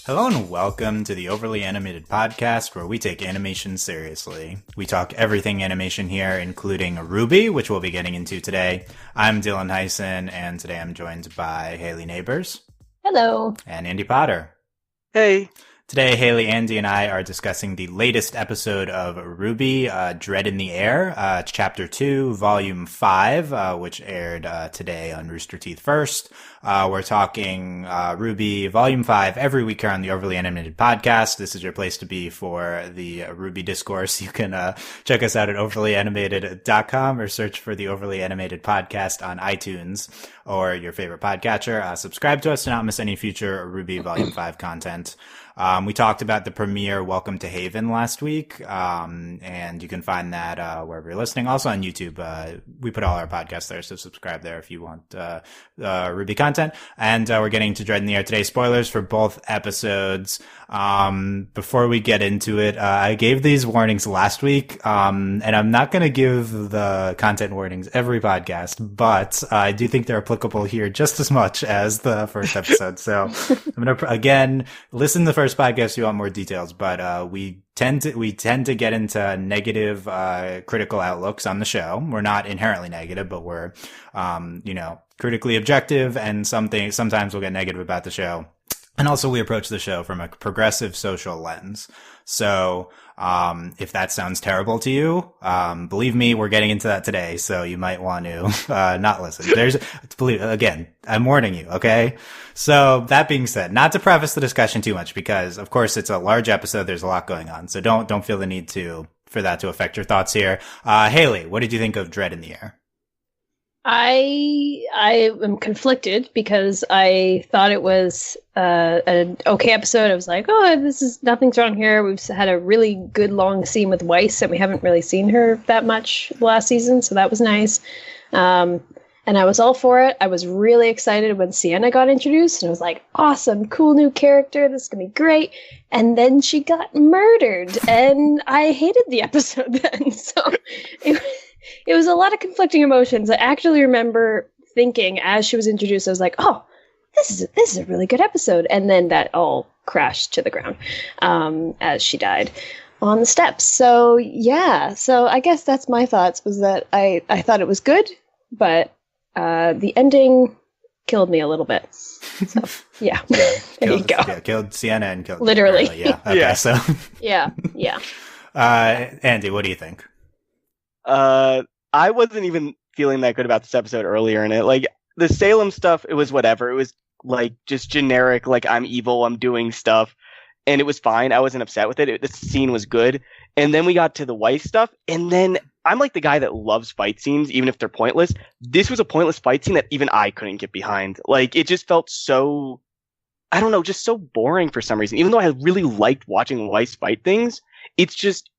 Hello and welcome to the Overly Animated Podcast, where we take animation seriously. We talk everything animation here, including RWBY, which we'll be getting into today. I'm Dylan Hysen, and today I'm joined by Hayley Nabuurs. Hello. And Andy Potter. Hey. Today, Hayley, Andy, and I are discussing the latest episode of RWBY, Dread in the Air, Chapter 2, Volume 5, which aired today on Rooster Teeth First. We're talking RWBY Volume 5 every week here on the Overly Animated Podcast. This is your place to be for the RWBY discourse. You can check us out at overlyanimated.com or search for the Overly Animated Podcast on iTunes or your favorite podcatcher. Subscribe to us to not miss any future RWBY Volume 5 content. We talked about the premiere Welcome to Haven last week, and you can find that wherever you're listening. Also on YouTube, we put all our podcasts there, so subscribe there if you want RWBY content. And we're getting to Dread in the Air today. Spoilers for both episodes. Before we get into it, I gave these warnings last week, and I'm not going to give the content warnings every podcast, but I do think they're applicable here just as much as the first episode. So I'm going to, again, listen to the first podcast if you want more details, but we tend to get into negative critical outlooks on the show. We're not inherently negative, but we're critically objective, and sometimes we'll get negative about the show. And also we approach the show from a progressive social lens. So if that sounds terrible to you, believe me, we're getting into that today, so you might want to not listen. Again, I'm warning you, okay? So that being said, not to preface the discussion too much, because of course it's a large episode, there's a lot going on, so don't feel the need for that to affect your thoughts here. Hayley, what did you think of Dread in the Air? I am conflicted because I thought it was an okay episode. I was like, nothing's wrong here. We've had a really good long scene with Weiss, and we haven't really seen her that much last season, so that was nice. And I was all for it. I was really excited when Sienna got introduced, and I was like, awesome, cool new character, this is going to be great. And then she got murdered, and I hated the episode then, so it was a lot of conflicting emotions. I actually remember thinking as she was introduced, I was like, oh, this is a really good episode. And then that all crashed to the ground as she died on the steps. So, yeah. So I guess that's my thoughts, was that I thought it was good, but the ending killed me a little bit. So, yeah. There you go. Yeah, killed Sienna and killed literally. Yeah. Okay, yeah. So. Yeah. Andy, what do you think? I wasn't even feeling that good about this episode earlier in it. Like, the Salem stuff, it was whatever. It was, like, just generic, like, I'm evil, I'm doing stuff. And it was fine. I wasn't upset with it. The scene was good. And then we got to the Weiss stuff. And then I'm like the guy that loves fight scenes, even if they're pointless. This was a pointless fight scene that even I couldn't get behind. Like, it just felt so, I don't know, just so boring for some reason. Even though I really liked watching Weiss fight things, it's just,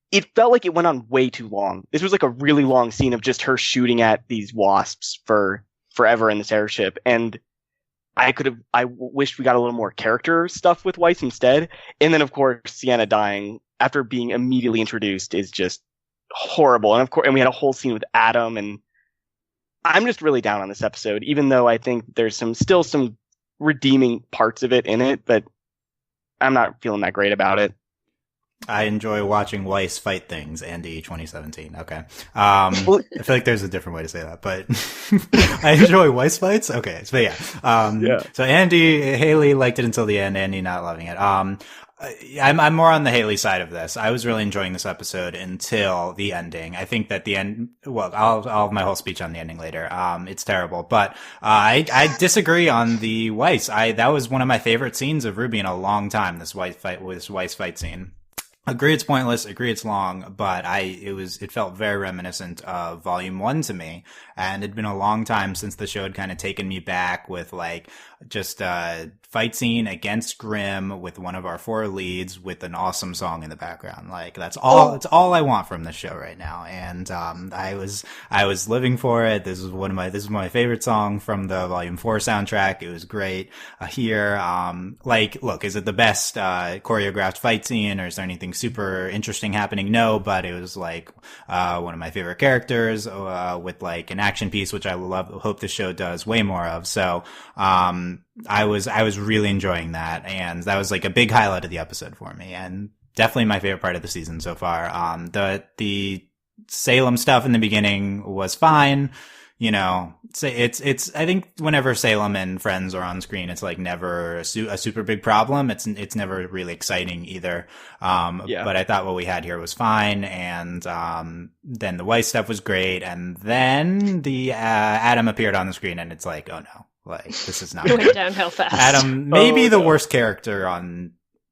it felt like it went on way too long. This was like a really long scene of just her shooting at these wasps for forever in this airship. And I wished we got a little more character stuff with Weiss instead. And then, of course, Sienna dying after being immediately introduced is just horrible. And of course, and we had a whole scene with Adam, and I'm just really down on this episode, even though I think there's still some redeeming parts of it in it, but I'm not feeling that great about it. I enjoy watching Weiss fight things. Andy 2017. Okay. I feel like there's a different way to say that, but I enjoy Weiss fights. Okay. So yeah. So Hayley liked it until the end. Andy not loving it. I'm more on the Hayley side of this. I was really enjoying this episode until the ending. I think that the end, well, I'll have my whole speech on the ending later. It's terrible, but, I disagree on the Weiss. That was one of my favorite scenes of RWBY in a long time, this Weiss fight scene. Agree it's pointless, agree it's long, but it felt very reminiscent of Volume 1 to me, and it'd been a long time since the show had kind of taken me back with, like, just a fight scene against Grimm with one of our 4 leads with an awesome song in the background. Like, it's all I want from this show right now. And, I was living for it. This is my favorite song from the Volume 4 soundtrack. It was great. Look, is it the best, choreographed fight scene, or is there anything super interesting happening? No, but it was like, one of my favorite characters, with like an action piece, which I hope the show does way more of. So, I was really enjoying that. And that was like a big highlight of the episode for me, and definitely my favorite part of the season so far. The Salem stuff in the beginning was fine. You know, it's, I think whenever Salem and friends are on screen, it's like never a super big problem. It's never really exciting either. But I thought what we had here was fine. And, then the Weiss stuff was great. And then the, Adam appeared on the screen, and it's like, oh no, like this is not it went downhill fast. Adam, maybe the worst character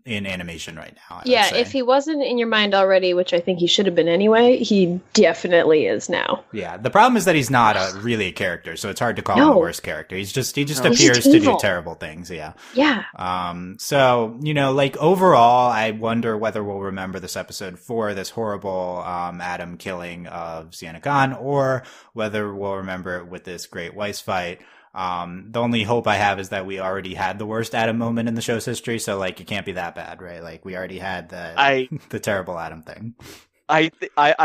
in animation right now. Yeah, if he wasn't in your mind already, which I think he should have been anyway, he definitely is now. Yeah, the problem is that he's not really a character, so it's hard to call him a worst character. He just appears to do terrible things. Yeah. So, you know, like overall, I wonder whether we'll remember this episode for this horrible Adam killing of Sienna Khan, or whether we'll remember it with this great Weiss fight. The only hope I have is that we already had the worst Adam moment in the show's history, so like it can't be that bad, right? Like we already had the terrible Adam thing. I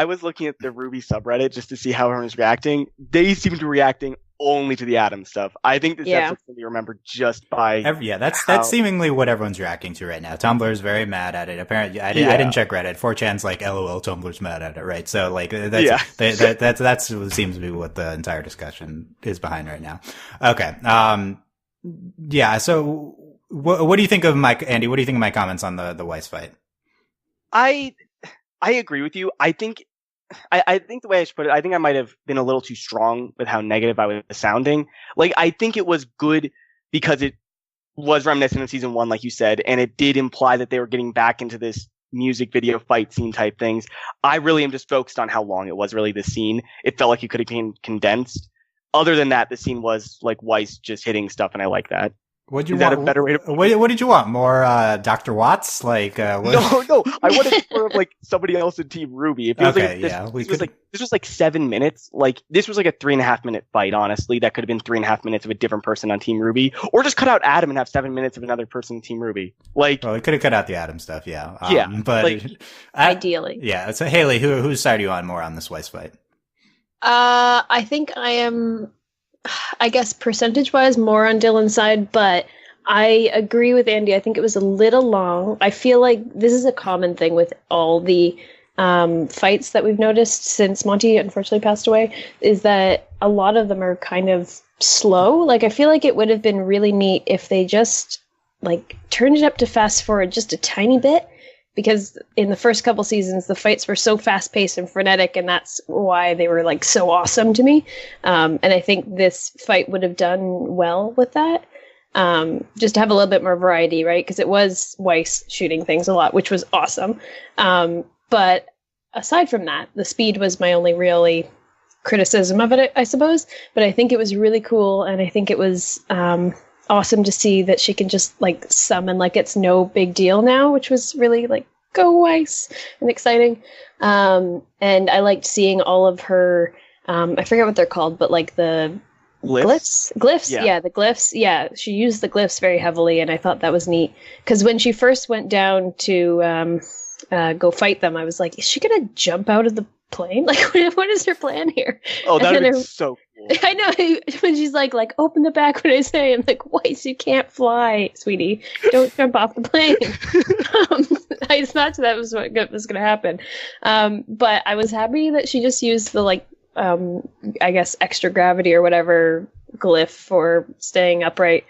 was looking at the RWBY subreddit just to see how everyone's reacting. They seem to be reacting only to the Adam stuff. I think this episode's going to be remembered just by that's seemingly what everyone's reacting to right now. Tumblr's very mad at it. Apparently, I didn't check Reddit. 4chan's like, LOL, Tumblr's mad at it, right? So like that's what seems to be what the entire discussion is behind right now. Okay. So what do you think of Andy? What do you think of my comments on the Weiss fight? I agree with you. I think the way I should put it, I think I might have been a little too strong with how negative I was sounding. Like, I think it was good because it was reminiscent of season 1, like you said, and it did imply that they were getting back into this music video fight scene type things. I really am just focused on how long it was really the scene. It felt like it could have been condensed. Other than that, the scene was like Weiss just hitting stuff, and I like that. Is that a better way to? What did you want? More Dr. Watts? Like No. I wanted more of like somebody else in Team RWBY. It feels this was like 7 minutes. Like this was like a 3.5 minute fight. Honestly, that could have been 3.5 minutes of a different person on Team RWBY, or just cut out Adam and have 7 minutes of another person in Team RWBY. Like, well, we could have cut out the Adam stuff. But like, ideally, So Hayley, whose side are you on more on this Weiss fight? I think I am. I guess percentage-wise more on Dylan's side, but I agree with Andy. I think it was a little long. I feel like this is a common thing with all the fights that we've noticed since Monty unfortunately passed away, is that a lot of them are kind of slow. Like, I feel like it would have been really neat if they just like turned it up to fast forward just a tiny bit. Because in the first couple seasons, the fights were so fast-paced and frenetic, and that's why they were like so awesome to me. And I think this fight would have done well with that, just to have a little bit more variety, right? Because it was Weiss shooting things a lot, which was awesome. But aside from that, the speed was my only really criticism of it, I suppose. But I think it was really cool, and I think it was awesome to see that she can just like summon like it's no big deal now, which was really like go Weiss and exciting. And I liked seeing all of her I forget what they're called, but like the glyphs. Yeah, the glyphs. Yeah, she used the glyphs very heavily, and I thought that was neat because when she first went down to go fight them, I was like, is she gonna jump out of the plane? Like, what is her plan here? Oh, that would be so cool. I know, when she's like open the back when I say, I'm like, Weiss, you can't fly, sweetie. Don't jump off the plane. I thought that was what was going to happen. But I was happy that she just used the I guess extra gravity or whatever glyph for staying upright.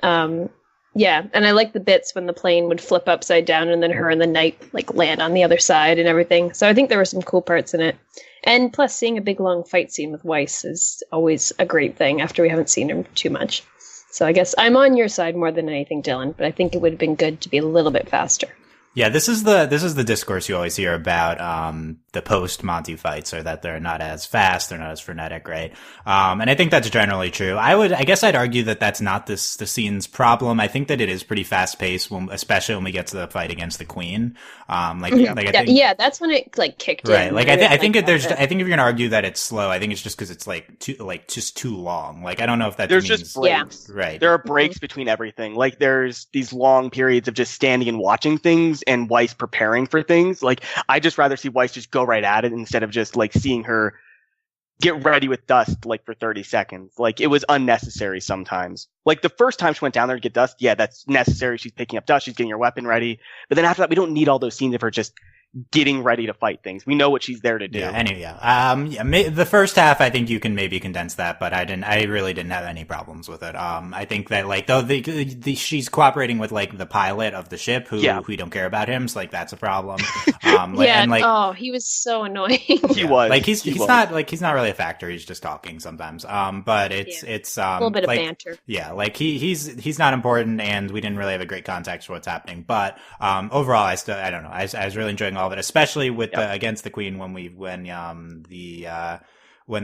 Yeah, and I like the bits when the plane would flip upside down and then her and the knight like land on the other side and everything. So I think there were some cool parts in it. And plus, seeing a big long fight scene with Weiss is always a great thing after we haven't seen him too much. So I guess I'm on your side more than anything, Dylan, but I think it would have been good to be a little bit faster. Yeah, this is the discourse you always hear about the post Monty fights, or that they're not as fast, they're not as frenetic, right? And I think that's generally true. I guess I'd argue that that's not the scene's problem. I think that it is pretty fast paced, especially when we get to the fight against the Queen. That's when it like kicked in. Right. I think if you're gonna argue that it's slow, I think it's just because it's just too long. Like, I don't know if that there's means, just breaks. Right. There are breaks between everything. Like, there's these long periods of just standing and watching things scenes and Weiss preparing for things. Like, I just rather see Weiss just go right at it instead of just like seeing her get ready with dust like for 30 seconds. Like, it was unnecessary sometimes. Like, the first time she went down there to get dust, yeah, that's necessary. She's picking up dust, she's getting her weapon ready. But then after that, we don't need all those scenes of her just getting ready to fight things. We know what she's there to do. Yeah, anyway, the first half, I think you can maybe condense that, but I really didn't have any problems with it. I think that, like, though she's cooperating with, like, the pilot of the ship who we don't care about him, so, like, that's a problem. He was so annoying. He was. Like, he's not really a factor, he's just talking sometimes. But it's a little bit of banter. Yeah, like, he's not important, and we didn't really have a great context for what's happening, but, overall, I don't know, I was really enjoying all of it, especially with Against the Queen when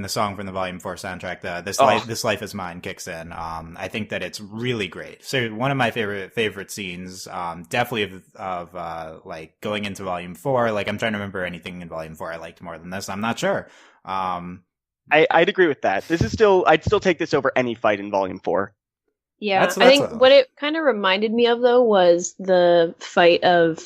the song from the Volume 4 soundtrack, This Life Is Mine kicks in. I think that it's really great. So one of my favorite scenes, definitely of like going into Volume 4. Like, I'm trying to remember anything in Volume 4 I liked more than this. I'm not sure. I'd agree with that. I'd still take this over any fight in Volume 4. Yeah, I think what it kind of reminded me of though was the fight of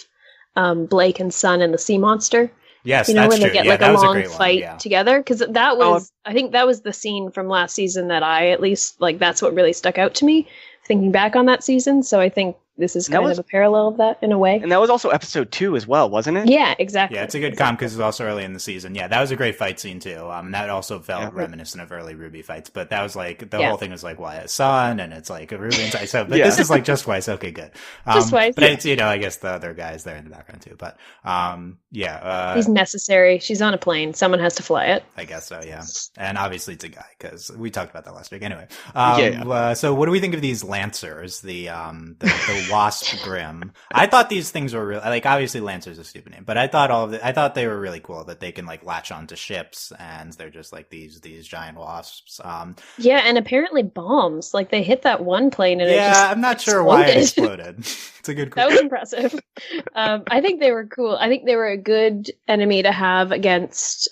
Blake and Sun and the sea monster. Yes, where that's they true. get like a long fight together. Because I think that was the scene from last season that I, at least, like, that's what really stuck out to me thinking back on that season. So I think this is kind of a parallel of that in a way. And that was also episode 2 as well, wasn't it? Yeah, exactly. Yeah, it's a good comp because it's also early in the season. Yeah, that was a great fight scene too. And that also felt reminiscent of early RWBY fights. But that was like, the whole thing was like Wyatt's son, and it's like a RWBY inside. So, but this is like just Weiss. Okay, good. Just Weiss. But it's, I guess the other guys there in the background too. But he's necessary. She's on a plane. Someone has to fly it. I guess so, yeah. And obviously it's a guy because we talked about that last week. Anyway, so what do we think of these Lancers? The Wasp Grimm. I thought these things were really, like, obviously Lancer's a stupid name, but I thought they were really cool that they can like latch onto ships and they're just like these giant wasps. And apparently bombs. Like, they hit that one plane and I'm not sure why it exploded. It's a good question. That was impressive. I think they were cool. I think they were a good enemy to have against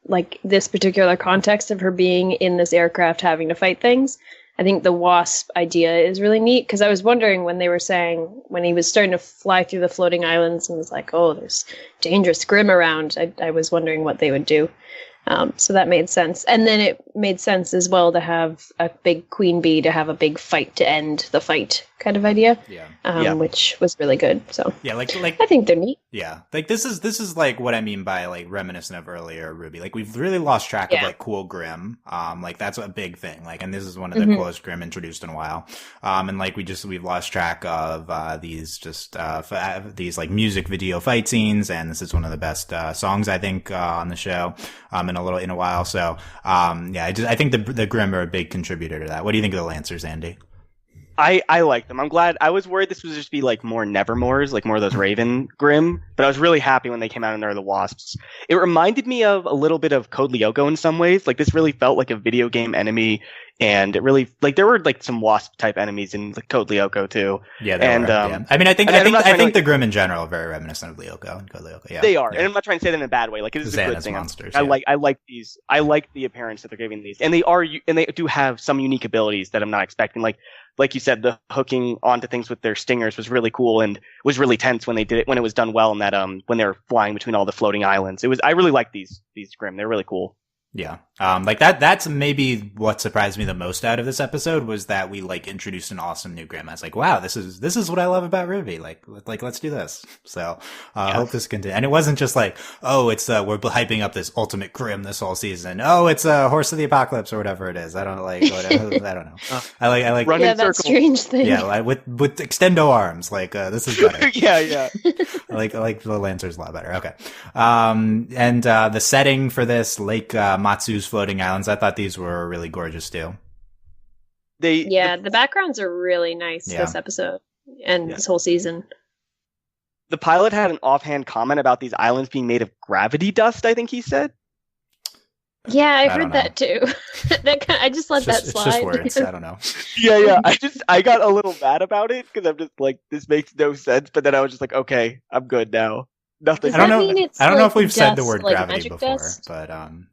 like this particular context of her being in this aircraft having to fight things. I think the wasp idea is really neat because I was wondering when he was starting to fly through the floating islands and was like, oh, there's dangerous Grimm around. I was wondering what they would do. So that made sense. And then it made sense as well to have a big queen bee to have a big fight to end the fight kind of idea. Which was really good. So like I think they're neat. Yeah. Like this is like what I mean by like reminiscent of earlier RWBY. Like we've really lost track of like cool Grimm. Like that's a big thing. Like, and this is one of the coolest Grimm introduced in a while. And like we've lost track of these these like music video fight scenes, and this is one of the best songs I think on the show in a while. So I think the Grimm are a big contributor to that. What do you think of the Lancers, Andy? I like them. I'm glad. I was worried this would just be like more Nevermores, like more of those Raven Grimm, but I was really happy when they came out and they're the Wasps. It reminded me of a little bit of Code Lyoko in some ways. Like this really felt like a video game enemy, and it really like there were like some Wasp type enemies in like Code Lyoko too. Yeah, I mean, I think the Grimm in general are very reminiscent of Lyoko and Code Lyoko. Yeah, they are, and I'm not trying to say that in a bad way. Like it is a good thing. Monsters, I like these. I like the appearance that they're giving these, and they do have some unique abilities that I'm not expecting. Like you said, the hooking onto things with their stingers was really cool and was really tense when they did it, when it was done well, and that when they were flying between all the floating islands. I really like these Grimm. They're really cool. Yeah. Like that's maybe what surprised me the most out of this episode was that we like introduced an awesome new Grimm. I was like, wow, this is what I love about RWBY. Like let's do this. So, I hope this continues. And it wasn't just like, oh, it's, we're hyping up this ultimate Grimm this whole season. Oh, it's Horse of the Apocalypse or whatever it is. I don't like, whatever, I don't know. I like running that circles. Strange thing. Yeah. With extendo arms. Like, this is better. yeah. I like the Lancers a lot better. Okay. And the setting for this, Lake Matsu's floating islands, I thought these were really gorgeous too. The backgrounds are really nice this episode and this whole season. The pilot had an offhand comment about these islands being made of gravity dust, I think he said. Yeah, I heard that too. I just let that slide. It's just words. I don't know. Yeah. I got a little mad about it because I'm just like, this makes no sense. But then I was just like, okay, I'm good now. Nothing. Does that mean it's I don't know like if we've said the dust, word like gravity magic before, dust? but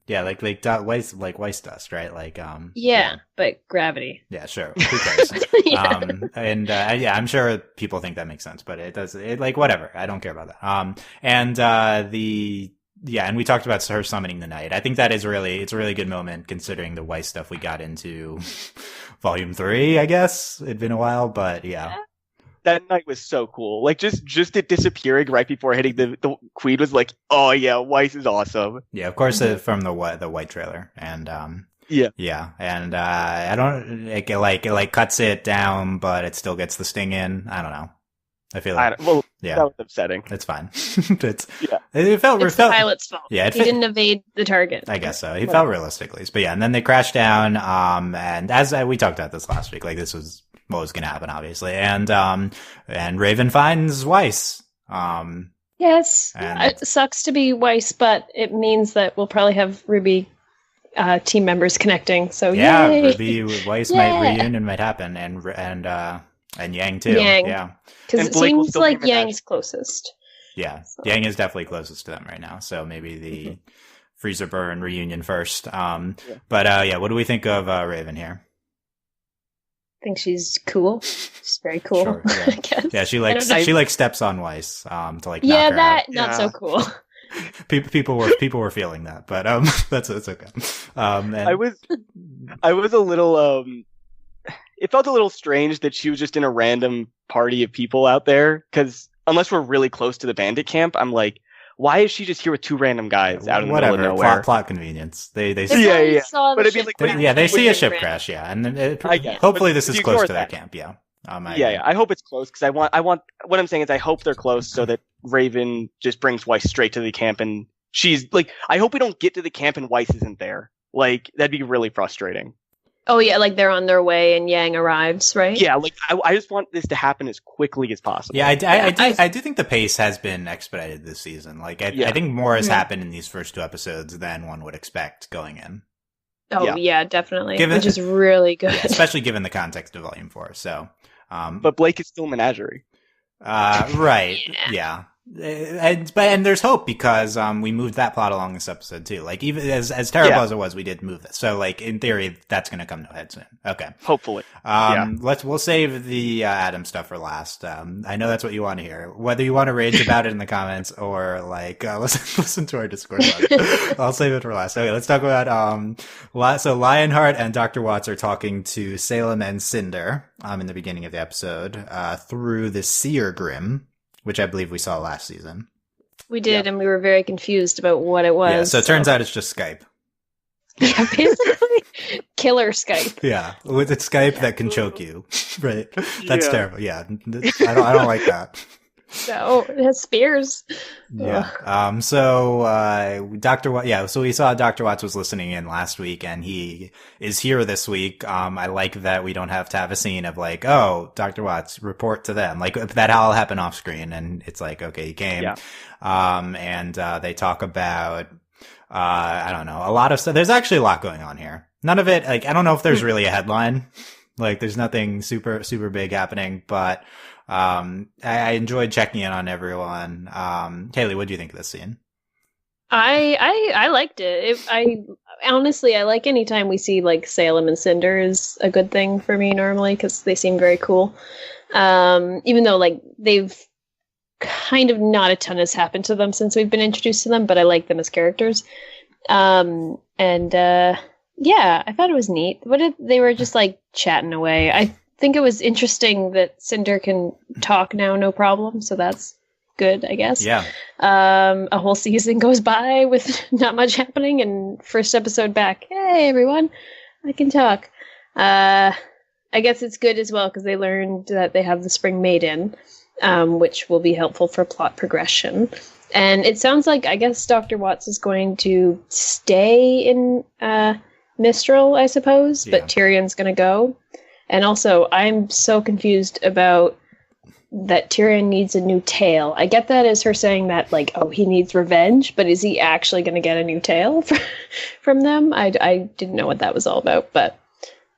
yeah, like Weiss dust, right? Like Yeah, but gravity. yeah, sure. Who cares? Yeah. And yeah, I'm sure people think that makes sense, but it does. It like whatever. I don't care about that. And and we talked about her summoning the knight. I think that is it's a really good moment considering the Weiss stuff we got into volume 3. I guess it'd been a while, but yeah. That night was so cool. Like just it disappearing right before hitting the queen was like, oh yeah, Weiss is awesome. Yeah, of course, from the white trailer, and yeah, and I don't it cuts it down, but it still gets the sting in. I don't know. I feel like that was upsetting. It's fine. Yeah, it felt It's the pilot's fault. Yeah, he didn't evade the target. I guess so. He felt realistic, at least. But yeah, and then they crashed down. And as we talked about this last week, like this was what was going to happen, obviously. And Raven finds Weiss. Yes, and it sucks to be Weiss, but it means that we'll probably have RWBY team members connecting. So yeah, yay! RWBY Weiss reunion might happen, and Yang too. Yang. Yeah, because it seems like Yang's closest. Yeah, so. Yang is definitely closest to them right now. So maybe the Freezer Burn reunion first. But yeah, what do we think of Raven here? I think she's cool. She's very cool. Sure, yeah. I guess. Yeah, she like steps on Weiss to like yeah, knock her that out. not so cool. People were feeling that, but that's okay. And I was a little it felt a little strange that she was just in a random party of people out there, because unless we're really close to the bandit camp, I'm like, why is she just here with 2 random guys out in the middle of nowhere? Plot convenience. They yeah. But I mean, like, they see a ship crash, yeah, and then hopefully this is close to that camp, yeah. I hope it's close, because I want what I'm saying is I hope they're close so that Raven just brings Weiss straight to the camp, and she's like, I hope we don't get to the camp and Weiss isn't there. Like, that'd be really frustrating. Oh yeah, like they're on their way and Yang arrives, right? Yeah, like I just want this to happen as quickly as possible. Yeah, I do think the pace has been expedited this season. Like I think more has happened in these first 2 episodes than one would expect going in. Oh yeah, definitely, which is really good, especially given the context of Volume 4. So, but Blake is still Menagerie. Right? Yeah. And there's hope because we moved that plot along this episode too. Like even as terrible as it was, we did move this. So like in theory, that's going to come to a head soon. Okay, hopefully. We'll save the Adam stuff for last. I know that's what you want to hear. Whether you want to rage about it in the comments or like listen to our Discord. I'll save it for last. Okay, let's talk about so Lionheart and Dr. Watts are talking to Salem and Cinder in the beginning of the episode through the seer Grimm, which I believe we saw last season. We did, and we were very confused about what it was. Yeah, so it turns out it's just Skype. Yeah, basically, killer Skype. Yeah, with it's Skype that can choke you, right? That's terrible. Yeah, I don't like that. No, it has spears. Yeah. So Dr. Watts, so we saw Dr. Watts was listening in last week, and he is here this week. I like that we don't have to have a scene of like, oh, Dr. Watts, report to them. Like that all happen off screen, and it's like, okay, he came. Yeah. And they talk about I don't know, a lot of stuff. There's actually a lot going on here. None of it, like, I don't know if there's really a headline. Like, there's nothing super, super big happening, but I enjoyed checking in on everyone. Hayley, what do you think of this scene? I liked it. I honestly, I like anytime we see like Salem and Cinder is a good thing for me normally, because they seem very cool. Even though like they've kind of not a ton has happened to them since we've been introduced to them, but I like them as characters. Yeah, I thought it was neat. They were just like chatting away. I think it was interesting that Cinder can talk now, no problem. So that's good, I guess. Yeah. A whole season goes by with not much happening, and first episode back, hey everyone, I can talk. I guess it's good as well because they learned that they have the Spring Maiden, which will be helpful for plot progression. And it sounds like, I guess, Dr. Watts is going to stay in Mistral, I suppose, but Tyrion's going to go. And also, I'm so confused about that Tyrion needs a new tail. I get that as her saying that, like, oh, he needs revenge, but is he actually going to get a new tail from them? I didn't know what that was all about, but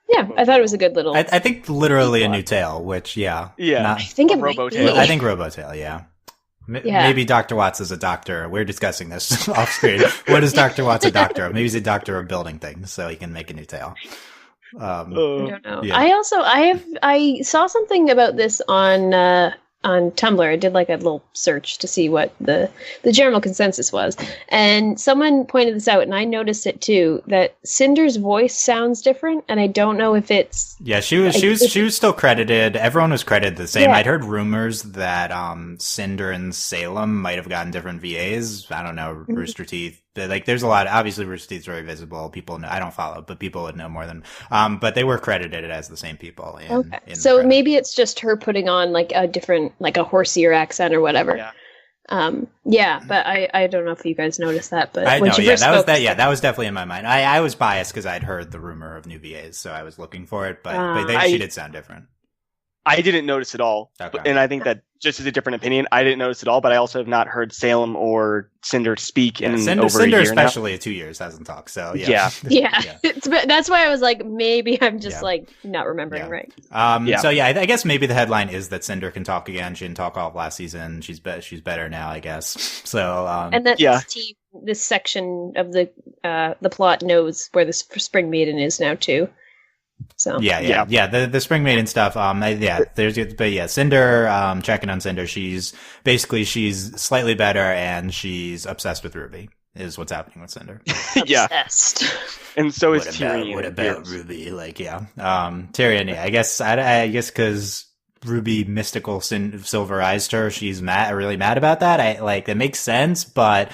yeah, I thought it was a good little... I think literally a new tail, which, I think it might be. I think Robotail, yeah. Yeah. Maybe Dr. Watts is a doctor. We're discussing this off screen. What is Dr. Watts a doctor of? Maybe he's a doctor of building things, so he can make a new tail. I don't know. Yeah. I saw something about this on Tumblr. I did like a little search to see what the general consensus was, and someone pointed this out, and I noticed it too. That Cinder's voice sounds different, and I don't know if it's she was still credited. Everyone was credited the same. I'd heard rumors that Cinder and Salem might have gotten different VAs. I don't know, Rooster Teeth. Like, there's a lot. Obviously, Rooster Teeth's very visible. People know. I don't follow, but people would know more than. But they were credited as the same people. So maybe it's just her putting on like a different, like a horsier accent or whatever. Yeah. But I don't know if you guys noticed that. But that was definitely in my mind. I was biased because I'd heard the rumor of new VAs, so I was looking for it. But she did sound different. I didn't notice at all, and I think that just as a different opinion, I didn't notice at all. But I also have not heard Salem or Cinder speak in over a year especially now. 2 years hasn't talked. So yeah. That's why I was like, maybe I'm just like not remembering right. So I guess maybe the headline is that Cinder can talk again. She didn't talk all of last season. She's better now, I guess. So and that this section of the plot knows where the Spring Maiden is now too. So the Spring Maiden stuff. Cinder, checking on Cinder. She's slightly better, and she's obsessed with RWBY. Is what's happening with Cinder. Obsessed. And so is Tyrion. What about RWBY? Tyrion. Yeah, I guess because RWBY mystical silverized her, she's really mad about that. That makes sense, but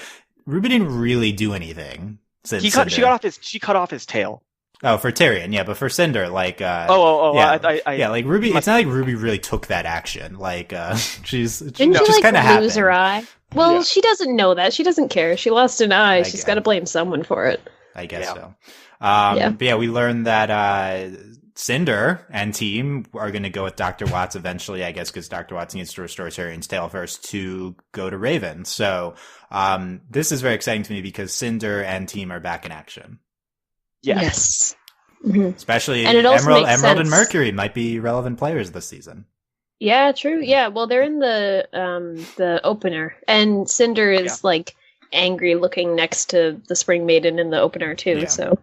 RWBY didn't really do anything. She cut off his tail. Oh, for Tyrion, but for Cinder, like, RWBY. It's not like RWBY really took that action. Like, she's just kind of happy. Lose her eye. Well, she doesn't know that. She doesn't care. She lost an eye. She's got to blame someone for it. I guess so. But we learned that Cinder and team are going to go with Dr. Watts eventually, I guess, because Dr. Watts needs to restore Tyrion's tail first to go to Raven. So, this is very exciting to me because Cinder and team are back in action. Yes. Mm-hmm. Especially Emerald and Mercury might be relevant players this season. Yeah, true. Yeah, well, they're in the opener, and Cinder is like angry looking next to the Spring Maiden in the opener too. Yeah. So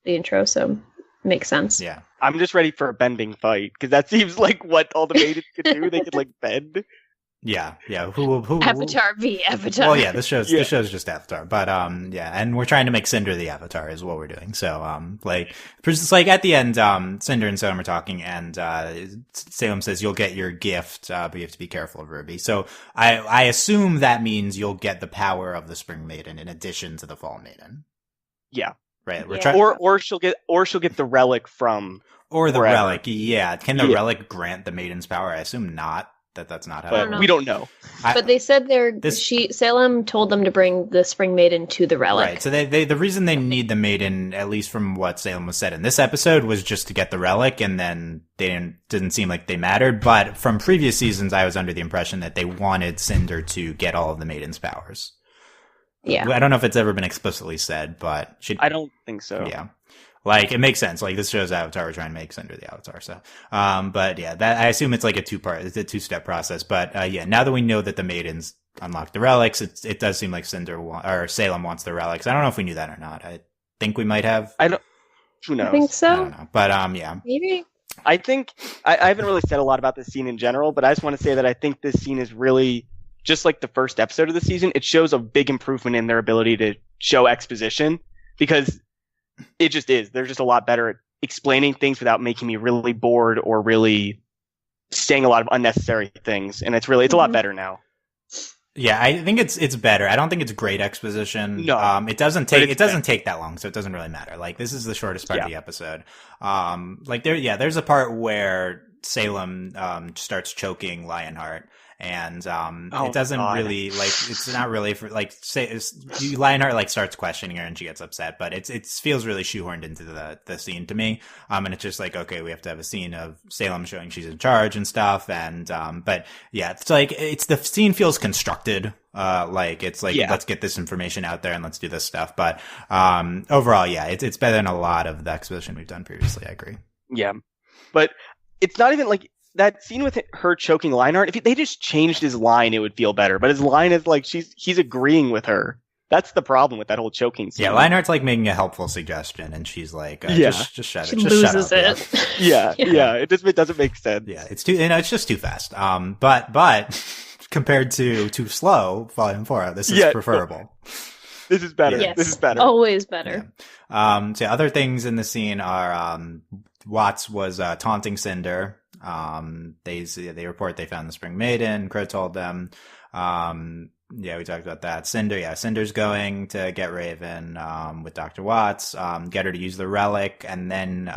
the intro, so makes sense. Yeah, I'm just ready for a bending fight because that seems like what all the maidens could do. They could like bend. Yeah. Who Avatar v Avatar. Well, this show's just Avatar, but and we're trying to make Cinder the Avatar is what we're doing. So just like at the end, Cinder and Salem are talking, and Salem says you'll get your gift, but you have to be careful of RWBY. So I assume that means you'll get the power of the Spring Maiden in addition to the Fall Maiden. Yeah. Right. We're or she'll get the relic from the relic. Yeah. Can the relic grant the Maiden's power? I assume not. That's not how. But we don't know. But they said Salem told them to bring the Spring Maiden to the relic. Right. So the reason they need the Maiden, at least from what Salem was said in this episode, was just to get the relic, and then they didn't seem like they mattered. But from previous seasons, I was under the impression that they wanted Cinder to get all of the Maiden's powers. Yeah. I don't know if it's ever been explicitly said, but I don't think so. Yeah. Like, it makes sense. Like, this show's Avatar, we're trying to make Cinder the Avatar. So, but that I assume it's like it's a two-step process. But, now that we know that the Maidens unlock the relics, it does seem like Salem wants the relics. I don't know if we knew that or not. I think we might have. Who knows? I think so. I don't know. But, Maybe. I think, I haven't really said a lot about this scene in general, but I just want to say that I think this scene is really, just like the first episode of the season, it shows a big improvement in their ability to show exposition, because it just is. They're just a lot better at explaining things without making me really bored or really saying a lot of unnecessary things. And it's a lot better now. Yeah, I think it's better. I don't think it's great exposition. No. It doesn't take that long, so it doesn't really matter. Like, this is the shortest part of the episode. There's a part where Salem starts choking Lionheart. And it doesn't really it's not really for Lionheart starts questioning her and she gets upset, but it feels really shoehorned into the scene to me. And it's just like, okay, we have to have a scene of Salem showing she's in charge and stuff. And it's the scene feels constructed. Let's get this information out there and let's do this stuff. But overall, it's better than a lot of the exposition we've done previously. I agree. Yeah, but it's not even like that scene with her choking Lionheart, if they just changed his line, it would feel better. But his line is like he's agreeing with her. That's the problem with that whole choking scene. Yeah, Lionheart's like making a helpful suggestion, and she's like, just shut it. She Just loses shut up. it. Yeah. It doesn't make sense. Yeah, it's just too fast. But compared to Too Slow, Volume 4, this is preferable. This is better. Yes, this is better. Always better. Yeah. So other things in the scene are Watts was taunting Cinder. They report they found the Spring Maiden. Crow told them. We talked about that. Cinder's going to get Raven with Dr. Watts, get her to use the relic, and then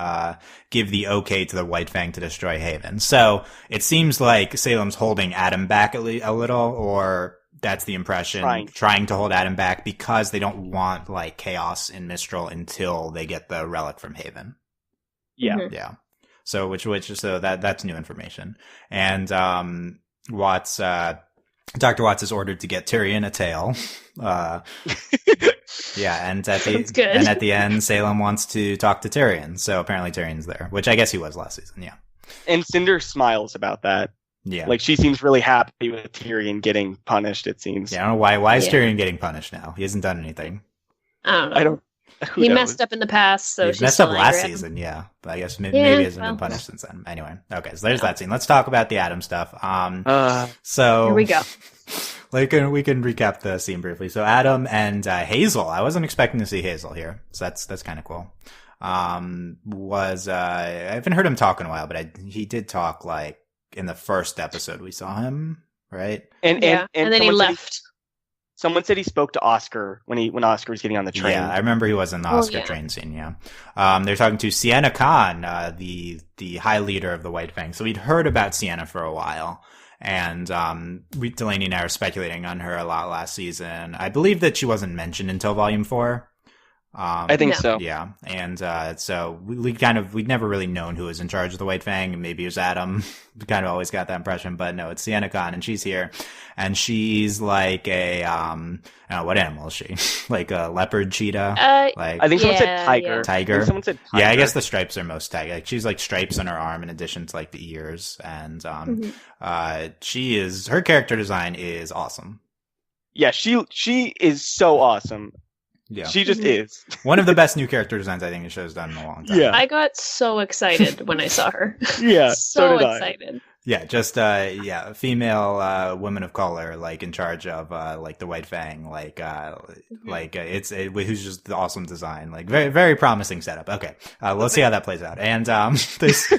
give the okay to the White Fang to destroy Haven. So it seems like Salem's holding Adam back a little, or that's the impression, trying to hold Adam back because they don't want like chaos in Mistral until they get the relic from Haven. Yeah. Mhm. Yeah. So that's new information. And Watts Dr. Watts is ordered to get Tyrion a tail. And at the end, Salem wants to talk to Tyrion. So apparently Tyrion's there, which I guess he was last season. Yeah. And Cinder smiles about that. Yeah. Like she seems really happy with Tyrion getting punished, it seems. Yeah, I don't know why. Why is Tyrion getting punished now? He hasn't done anything. I don't know. He messed up in the past, so he messed up last season, yeah. But I guess maybe he hasn't been punished since then. Anyway, okay, so there's that scene. Let's talk about the Adam stuff. So here we go. We can recap the scene briefly. So Adam and Hazel. I wasn't expecting to see Hazel here, so that's kind of cool. I haven't heard him talk in a while, but he did talk like in the first episode we saw him, right? And then he left. Someone said he spoke to Oscar when Oscar was getting on the train. Yeah, I remember he was in the Oscar train scene, yeah. They're talking to Sienna Khan, the high leader of the White Fang. So we'd heard about Sienna for a while. And Delaney and I were speculating on her a lot last season. I believe that she wasn't mentioned until Volume 4. I think so. Yeah. And so we'd never really known who was in charge of the White Fang. Maybe it was Adam. We kind of always got that impression, but no, it's Sienna Khan, and she's here. And she's like a, I don't know, what animal is she? Like a leopard, cheetah? I think someone said tiger. Yeah. Tiger? I think someone said tiger. Yeah, I guess the stripes are most tiger. Like, she's like stripes on her arm in addition to like the ears. And her character design is awesome. Yeah, she is so awesome. Yeah. She just is. One of the best new character designs I think the show's done in a long time. Yeah. I got so excited when I saw her. Yeah, so excited. Yeah, just a female woman of color, like in charge of like the White Fang, who's just the awesome design, like very very promising setup. Okay, let's see how that plays out. And this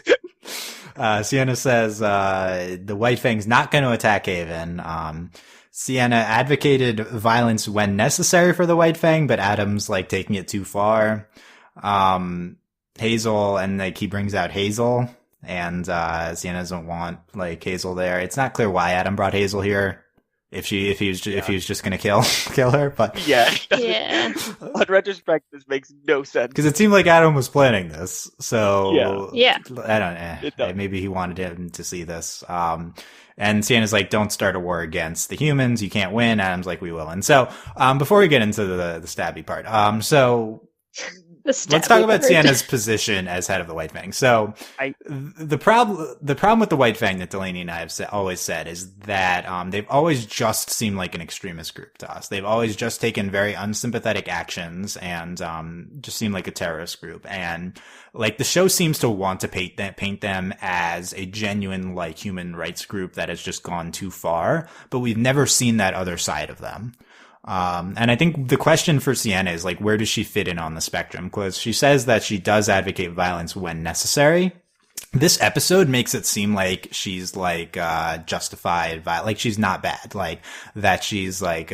Sienna says the White Fang's not going to attack Haven. Sienna advocated violence when necessary for the White Fang, but Adam's like taking it too far. Hazel, and like he brings out Hazel, and Sienna doesn't want like Hazel there. It's not clear why Adam brought Hazel here. If he was just gonna kill her, but yeah. On retrospect, this makes no sense because it seemed like Adam was planning this. So yeah. I don't know. Maybe he wanted him to see this. And Sienna's like, don't start a war against the humans. You can't win. Adam's like, we will. And so, before we get into the stabby part, let's talk about Sienna's position as head of the White Fang. So, the problem with the White Fang that Delaney and I have always said is that they've always just seemed like an extremist group to us. They've always just taken very unsympathetic actions and just seemed like a terrorist group. And like the show seems to want to paint them as a genuine like human rights group that has just gone too far, but we've never seen that other side of them. And I think the question for Sienna is like, where does she fit in on the spectrum? Because she says that she does advocate violence when necessary. This episode makes it seem like she's like, justified like she's not bad, like that she's like,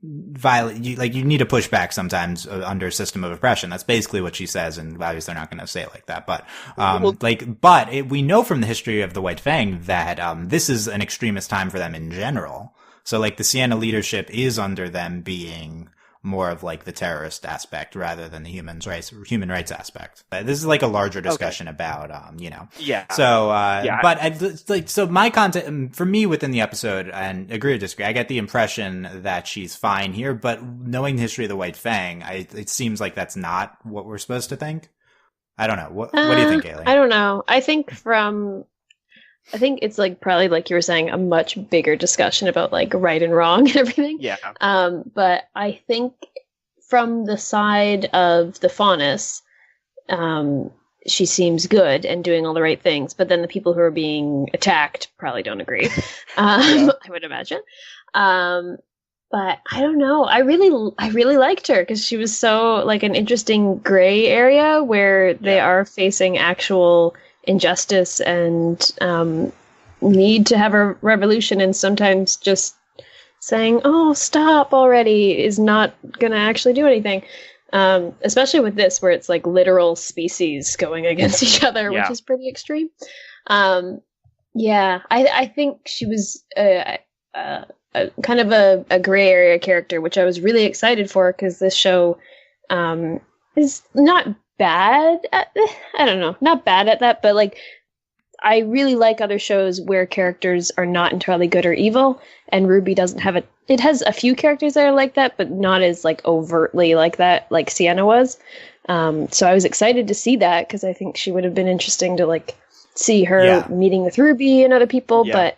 violent. You need to push back sometimes under a system of oppression. That's basically what she says, and obviously they're not going to say it like that. But we know from the history of the White Fang that this is an extremist time for them in general. So like the Sienna leadership is under them being more of like the terrorist aspect rather than the human rights aspect. But this is like a larger discussion about, Yeah. So, but so my content for me within the episode, and agree or disagree, I get the impression that she's fine here, but knowing the history of the White Fang, it seems like that's not what we're supposed to think. I don't know. What do you think, Hayley? I don't know. I think from I think it's like probably like you were saying a much bigger discussion about like right and wrong and everything. Yeah. But I think from the side of the Faunus, she seems good and doing all the right things. But then the people who are being attacked probably don't agree. I would imagine. But I don't know. I really liked her because she was so like an interesting gray area where they are facing actual injustice and need to have a revolution, and sometimes just saying, "Oh, stop already," is not going to actually do anything. Especially with this, where it's like literal species going against each other, which is pretty extreme. I think she was kind of a gray area character, which I was really excited for because this show is not bad at, I don't know, not bad at that, but like I really like other shows where characters are not entirely good or evil, and RWBY doesn't have it has a few characters that are like that, but not as like overtly like that, like Sienna was. So I was excited to see that because I think she would have been interesting to like see her meeting with RWBY and other people, but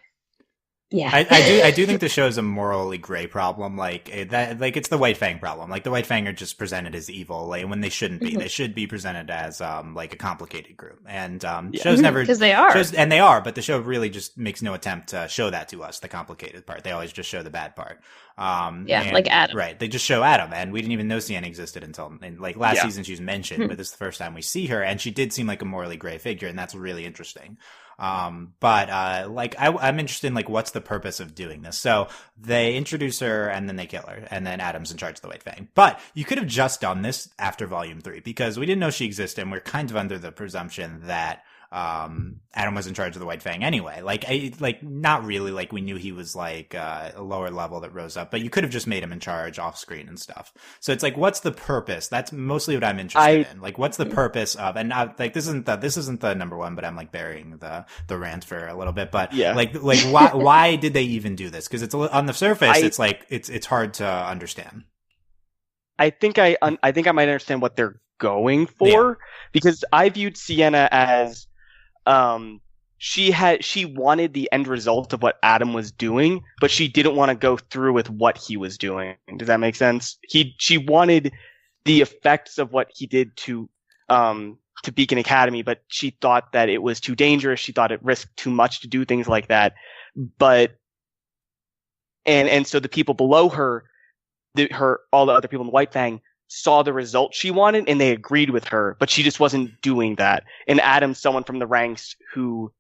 yeah, I do think the show is a morally gray problem. Like it's the White Fang problem. Like the White Fang are just presented as evil, like when they shouldn't be. They should be presented as like a complicated group. And shows never because they are, and they are. But the show really just makes no attempt to show that to us, the complicated part. They always just show the bad part. Like Adam. Right. They just show Adam, and we didn't even know Sienna existed until like last season. She was mentioned, but this is the first time we see her, and she did seem like a morally gray figure, and that's really interesting. Like I'm interested in like what's the purpose of doing this. So they introduce her and then they kill her, and then Adam's in charge of the White Fang. But you could have just done this after Volume 3 because we didn't know she existed, and we're kind of under the presumption that Adam was in charge of the White Fang anyway. Like not really. Like we knew he was like a lower level that rose up, but you could have just made him in charge off screen and stuff. So it's like, what's the purpose? That's mostly what I'm interested in. Like, what's the purpose of? And like this isn't the number one, but I'm like burying the rant for a little bit. But like why did they even do this? Because it's on the surface, it's like it's hard to understand. I think I might understand what they're going for because I viewed Sienna as she wanted the end result of what Adam was doing, but she didn't want to go through with what he was doing. Does that make sense? She wanted the effects of what he did to Beacon Academy, but she thought that it was too dangerous. She thought it risked too much to do things like that. But and so the people below her, all the other people in the White Fang saw the result she wanted and they agreed with her, but she just wasn't doing that. And Adam's someone from the ranks who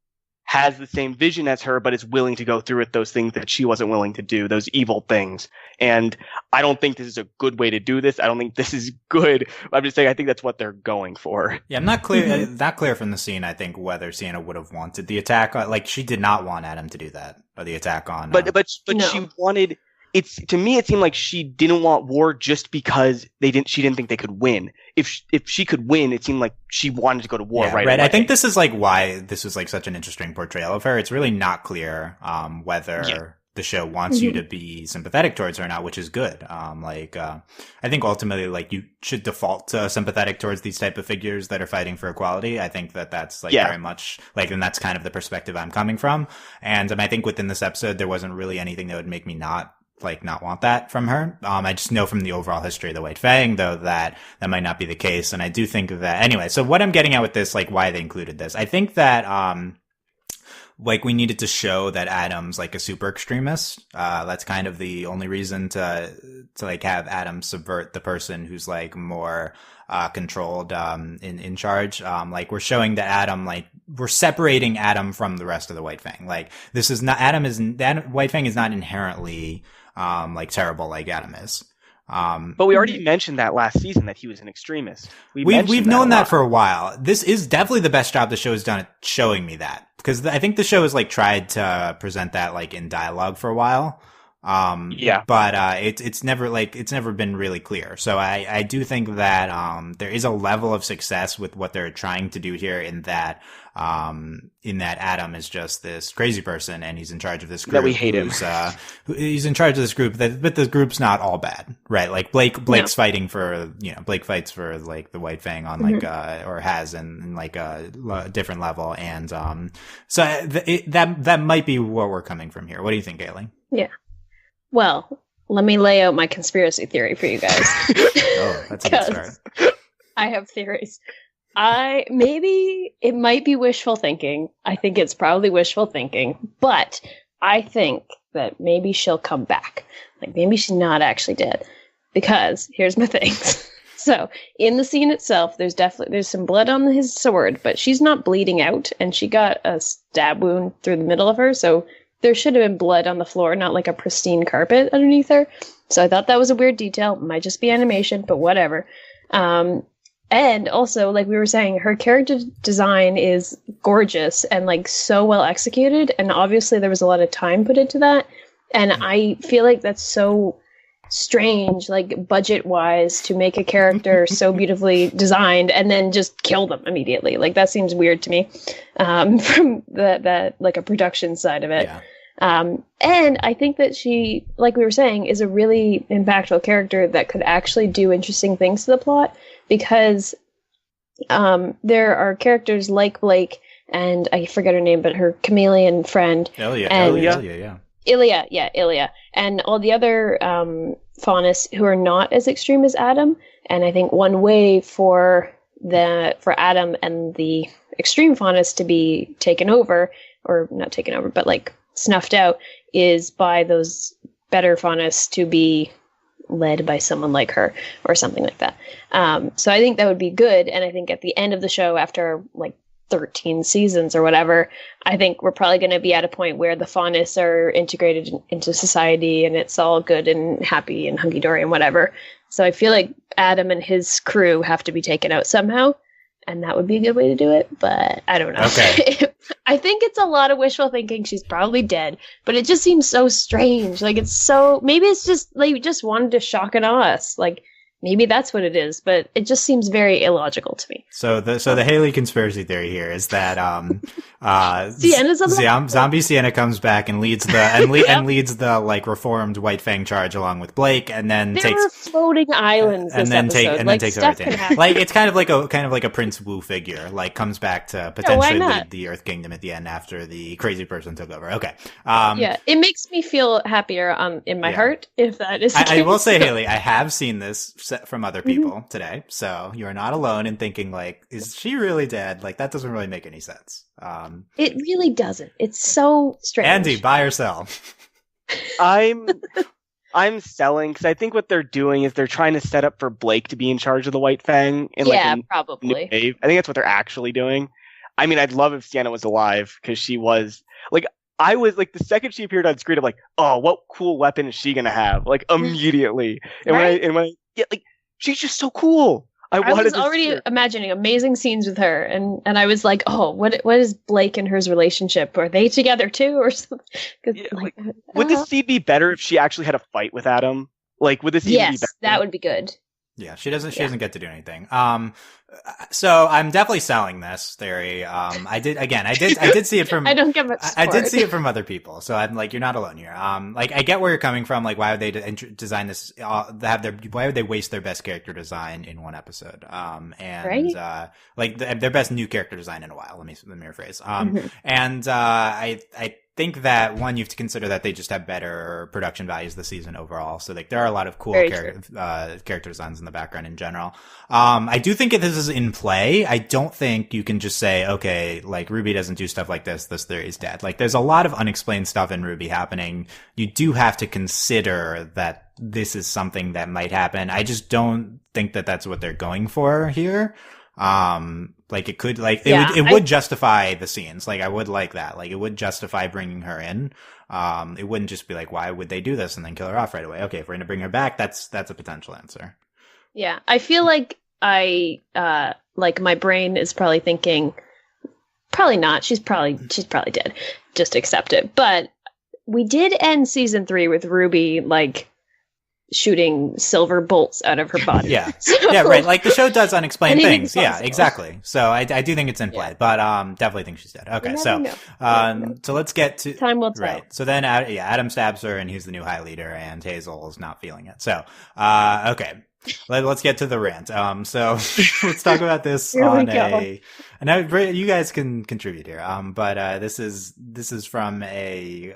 has the same vision as her, but is willing to go through with those things that she wasn't willing to do, those evil things. And I don't think this is a good way to do this. I don't think this is good. I'm just saying I think that's what they're going for. Yeah, I'm not clear from the scene, I think, whether Sienna would have wanted the attack. Like, she did not want Adam to do that, or the attack on... But no. She wanted... To me, it seemed like she didn't want war just because she didn't think they could win. If she could win, it seemed like she wanted to go to war right away. I think this is like why this was like such an interesting portrayal of her. It's really not clear whether the show wants you to be sympathetic towards her or not, which is good. I think ultimately, like, you should default to sympathetic towards these type of figures that are fighting for equality. I think that's like very much like, and that's kind of the perspective I'm coming from. And I think within this episode, there wasn't really anything that would make me not want that from her. I just know from the overall history of the White Fang, though, that might not be the case. And I do think that, anyway, so what I'm getting at with this, like, why they included this, I think that, like, we needed to show that Adam's like a super extremist. That's kind of the only reason to like have Adam subvert the person who's like more controlled in charge. Like, we're showing that Adam, like, we're separating Adam from the rest of the White Fang. Like, this is not White Fang is not inherently like terrible like Adam is. But we already mentioned that last season that he was an extremist. We've known that for a while. This is definitely the best job the show has done at showing me that, because I think the show has like tried to present that like in dialogue for a while. But it's never been really clear. So I do think that there is a level of success with what they're trying to do here in that Adam is just this crazy person and he's in charge of this group. That we hate him. He's in charge of this group, but the group's not all bad, right? Like Blake's fighting for, Blake fights for like the White Fang on like, or has in like a different level. And, so that might be where we're coming from here. What do you think, Hayley? Yeah. Well, let me lay out my conspiracy theory for you guys. Oh, that's a good start. I have theories. Maybe it might be wishful thinking. I think it's probably wishful thinking, but I think that maybe she'll come back. Like maybe she's not actually dead. Because here's my things. So in the scene itself, there's some blood on his sword, but she's not bleeding out, and she got a stab wound through the middle of her, so there should have been blood on the floor, not like a pristine carpet underneath her. So I thought that was a weird detail. Might just be animation, but whatever. And also, like we were saying, her character design is gorgeous and like so well executed. And obviously there was a lot of time put into that. And I feel like that's so strange, like budget wise, to make a character so beautifully designed and then just kill them immediately. Like that seems weird to me, from that like a production side of it. Yeah. And I think that she, like we were saying, is a really impactful character that could actually do interesting things to the plot, because there are characters like Blake and I forget her name, but her chameleon friend. Ilya, and all the other faunus who are not as extreme as Adam. And I think one way for Adam and the extreme faunus to be taken over, or not taken over, but like snuffed out, is by those better faunus to be led by someone like her or something like that. So I think that would be good. And I think at the end of the show, after like 13 seasons or whatever, I think we're probably going to be at a point where the faunus are integrated into society and it's all good and happy and hunky-dory and whatever. So I feel like Adam and his crew have to be taken out somehow, and that would be a good way to do it, but I don't know. Okay. I think it's a lot of wishful thinking. She's probably dead, but it just seems so strange. Like maybe it's just like just wanted to shock and awe us. Like maybe that's what it is, but it just seems very illogical to me. So the Hayley conspiracy theory here is that zombie Sienna comes back and leads the like reformed White Fang charge along with Blake, and then there were floating islands and then takes everything. Like it's kind of like a Prince Wu figure, like comes back to potentially lead the Earth Kingdom at the end after the crazy person took over. Okay. It makes me feel happier in my heart if that is the case. I will say, Hayley, I have seen this from other people today, so you're not alone in thinking like, is she really dead? Like that doesn't really make any sense. It really doesn't. It's so strange. Andy, buy or sell? I'm selling, because I think what they're doing is they're trying to set up for Blake to be in charge of the White Fang in probably. New wave. I think that's what they're actually doing. I mean, I'd love if Sienna was alive, because she was like, I was like, the second she appeared on screen, I'm like, oh, what cool weapon is she gonna have? Like immediately. And like, she's just so cool. I was already imagining amazing scenes with her, and I was like, oh, what is Blake and hers relationship? Are they together too, or something? Would this scene be better if she actually had a fight with Adam? Like, would this scene be better? Yes, that would be good. Yeah, she doesn't get to do anything. So I'm definitely selling this theory. I did see it from. I don't get much support. I did see it from other people, so I'm like, you're not alone here. Like I get where you're coming from. Like, why would they design this? Why would they waste their best character design in one episode? Like their best new character design in a while. Let me rephrase. And I think that one, you have to consider that they just have better production values this season overall. So like there are a lot of cool character designs in the background in general. I do think this is in play. I don't think you can just say, okay, like RWBY doesn't do stuff like this theory is dead. Like there's a lot of unexplained stuff in RWBY happening. You do have to consider that this is something that might happen. I just don't think that that's what they're going for here. Like it could, like it would justify the scenes. Like I would like that. Like it would justify bringing her in. It wouldn't just be like, why would they do this and then kill her off right away? Okay, if we're going to bring her back, that's a potential answer. Yeah, I feel like like my brain is probably thinking, probably not. She's probably dead. Just accept it. But we did end season 3 with Ruby like shooting silver bolts out of her body. Yeah. So, Yeah, right. Like the show does unexplained anything things. is Yeah, possible. exactly. So I do think it's in play, Yeah. but definitely think she's dead. Okay, You so never know. so let's get to Time will tell. right. So then Adam stabs her, and he's the new High Leader, and Hazel is not feeling it. So okay. Let's get to the rant. So let's talk about this Here we on go. and now you guys can contribute here. But this is from a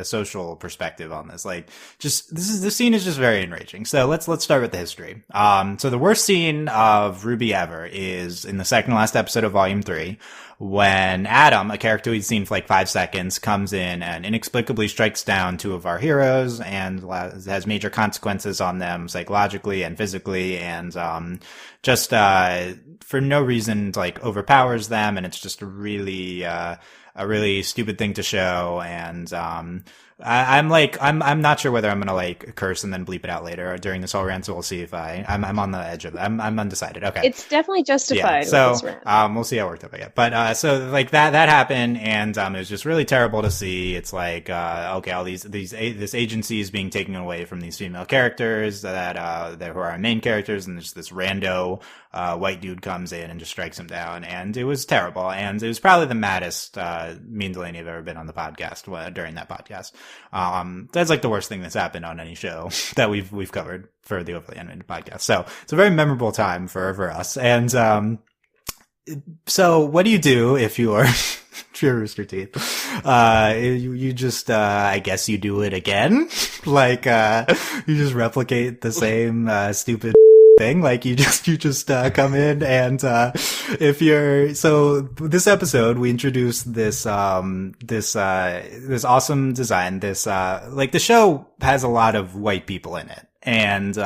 social perspective on this. Like, just this scene is just very enraging. So let's start with the history. So the worst scene of RWBY ever is in the second to last episode of Volume 3, when Adam, a character we'd seen for like 5 seconds, comes in and inexplicably strikes down 2 of our heroes and has major consequences on them psychologically and physically, and just for no reason like overpowers them, and it's just a really stupid thing to show. And I'm not sure whether I'm gonna like curse and then bleep it out later during this whole rant, so we'll see if I'm on the edge of it. I'm undecided. Okay. It's definitely justified. Yeah, with so this rant. we'll see how worked up I get. But so like that happened, and it was just really terrible to see. It's like okay, all this agency is being taken away from these female characters that who are our main characters, and there's this rando white dude comes in and just strikes him down, and it was terrible. And it was probably the maddest me and Delaney have ever been on the podcast during that podcast. That's like the worst thing that's happened on any show that we've covered for the Overly Animated podcast. So it's a very memorable time for us. And so what do if you're Rooster Teeth? You just I guess you do it again. Like you just replicate the same stupid thing. Like you just come in, and so this episode we introduced this awesome design. This like the show has a lot of white people in it, and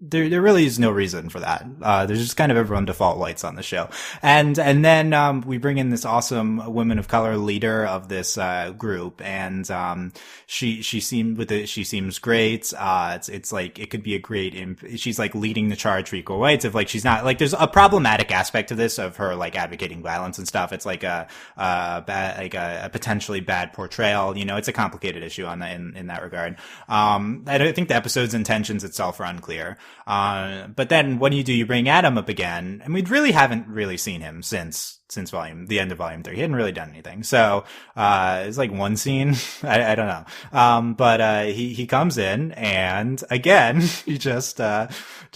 there really is no reason for that. There's just kind of everyone default whites on the show. And then, we bring in this awesome woman of color leader of this, group. And, she seems great. It's like, it could be a great, she's like leading the charge for equal rights. If like, she's not like, there's a problematic aspect to this of her like advocating violence and stuff. It's like a potentially bad portrayal. You know, it's a complicated issue in that regard. I don't think the episode's intentions itself are unclear. But then what do? You bring Adam up again, and we really haven't really seen him since the end of volume 3. He hadn't really done anything. So, it's like one scene. I don't know. But he comes in, and again, he just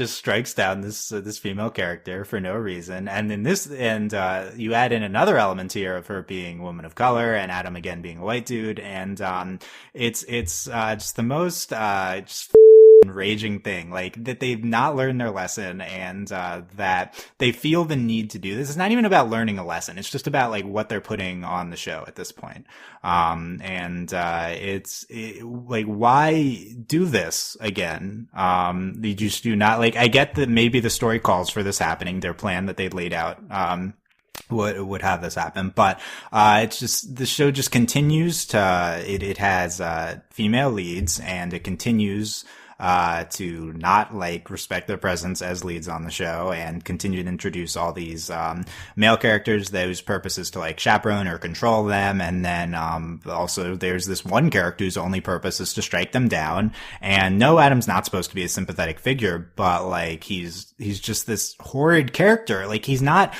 strikes down this female character for no reason. And you add in another element here of her being a woman of color and Adam again being a white dude. And, it's just the most, enraging thing, like that they've not learned their lesson, and that they feel the need to do this. It's not even about learning a lesson. It's just about like what they're putting on the show at this point. Like, why do this again? You just do not like, I get that maybe the story calls for this happening, their plan that they'd laid out, would have this happen, but it's just the show just continues to it has female leads, and it continues to not like respect their presence as leads on the show, and continue to introduce all these male characters whose purpose is to like chaperone or control them. And then also there's this one character whose only purpose is to strike them down. And no, Adam's not supposed to be a sympathetic figure, but like he's just this horrid character. Like he's not.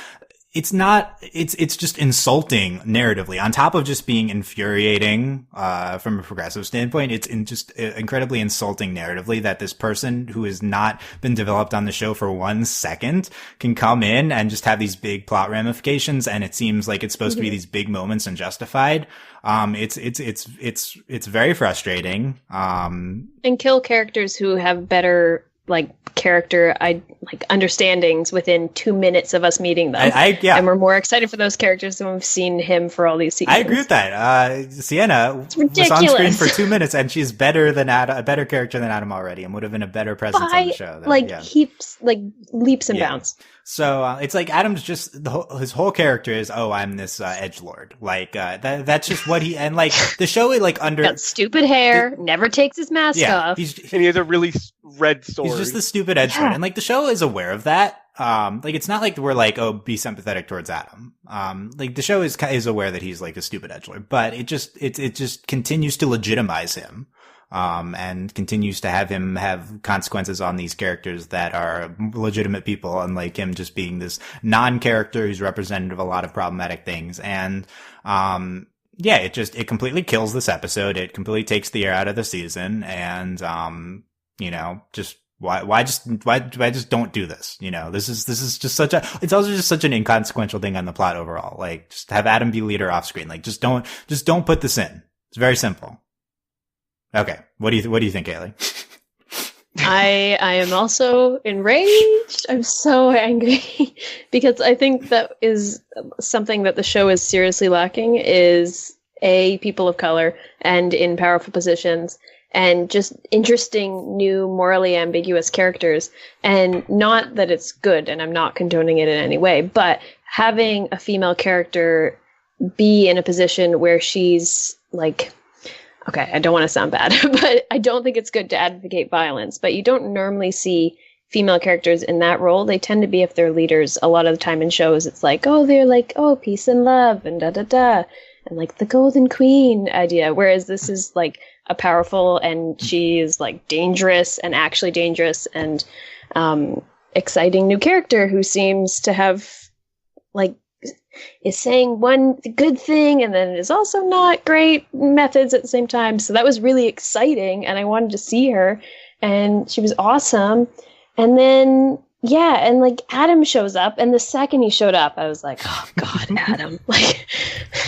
It's just insulting narratively. On top of just being infuriating, from a progressive standpoint, it's just incredibly insulting narratively that this person who has not been developed on the show for 1 second can come in and just have these big plot ramifications. And it seems like it's supposed to be these big moments and justified. It's very frustrating. And kill characters who have better like character understandings within 2 minutes of us meeting them. Yeah. And we're more excited for those characters than we've seen him for all these seasons. I agree with that. Sienna was on screen for 2 minutes, and she's better than a better character than Adam already, and would have been a better presence on the show. Leaps and bounds. So it's like Adam's just his whole character is, oh, I'm this edgelord. Like that's just what and like the show like under got stupid hair, never takes his mask off. And he has a really red sword. He's just the stupid edgelord. And like the show is aware of that. Like it's not like we're like, oh, be sympathetic towards Adam. Like the show is aware that he's like a stupid edgelord, but it just continues to legitimize him. And continues to have him have consequences on these characters that are legitimate people, unlike him just being this non-character who's representative of a lot of problematic things. And, yeah, it completely kills this episode. It completely takes the air out of the season. And, just why just don't do this? This is just it's also just such an inconsequential thing on the plot overall. Like, just have Adam be leader off screen. Like, just don't put this in. It's very simple. Okay. What do you think, Hayley? I am also enraged. I'm so angry because I think that is something that the show is seriously lacking is people of color and in powerful positions and just interesting, new, morally ambiguous characters. And not that it's good, and I'm not condoning it in any way, but having a female character be in a position where she's like, okay, I don't want to sound bad, but I don't think it's good to advocate violence. But you don't normally see female characters in that role. They tend to be, if they're leaders, a lot of the time in shows, it's like, oh, they're like, oh, peace and love and da-da-da. And like the golden queen idea. Whereas this is like a powerful, and she is like dangerous and actually dangerous and exciting new character who seems to have like, is saying one good thing and then is also not great methods at the same time. So that was really exciting and I wanted to see her and she was awesome. And then, yeah, and like Adam shows up and the second he showed up, I was like, oh God, Adam. Like,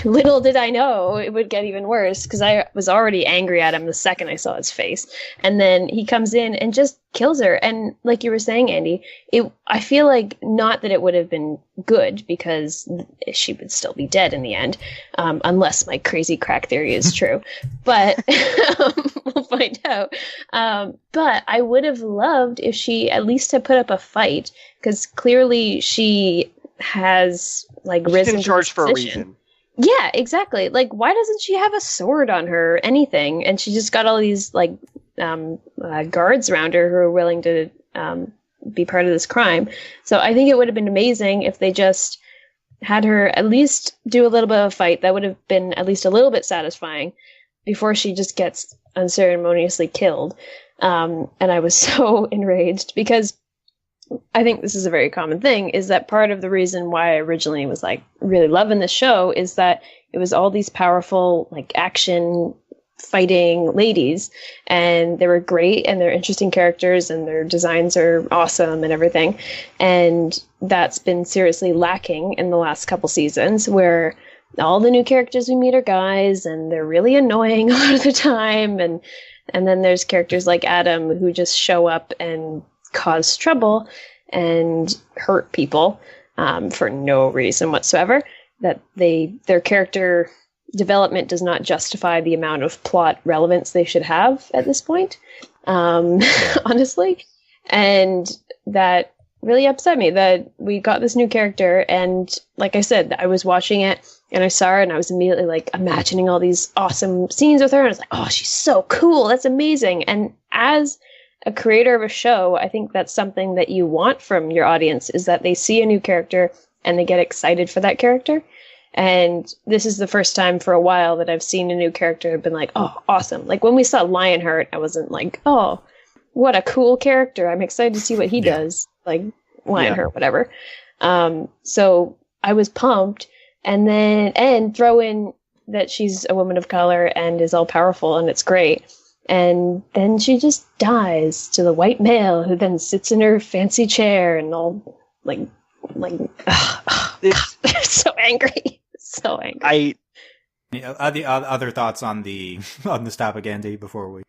little did I know it would get even worse because I was already angry at him the second I saw his face. And then he comes in and just kills her. And like you were saying, Andy, I feel like not that it would have been good because she would still be dead in the end, unless my crazy crack theory is true. But we'll find out. But I would have loved if she at least had put up a fight because clearly she has like risen in charge to for a reason. Yeah, exactly. Like, why doesn't she have a sword on her or anything? And she just got all these like guards around her who are willing to be part of this crime. So I think it would have been amazing if they just had her at least do a little bit of a fight. That would have been at least a little bit satisfying before she just gets unceremoniously killed. And I was so enraged because I think this is a very common thing, is that part of the reason why I originally was like really loving this show is that it was all these powerful like action fighting ladies and they were great and they're interesting characters and their designs are awesome and everything. And that's been seriously lacking in the last couple seasons where all the new characters we meet are guys and they're really annoying a lot of the time. And then there's characters like Adam who just show up and cause trouble and hurt people for no reason whatsoever. That their character development does not justify the amount of plot relevance they should have at this point, honestly. And that really upset me that we got this new character. And like I said, I was watching it and I saw her and I was immediately like imagining all these awesome scenes with her. And I was like, oh, she's so cool. That's amazing. And as a creator of a show, I think that's something that you want from your audience, is that they see a new character and they get excited for that character. And this is the first time for a while that I've seen a new character and been like, oh, awesome. Like when we saw Lionheart, I wasn't like, oh, what a cool character. I'm excited to see what he does. Like Lionheart, whatever. So I was pumped. And throw in that she's a woman of color and is all powerful and it's great. And then she just dies to the white male who then sits in her fancy chair and all like, so angry. So angry. The other thoughts on this topic, Andy, before we...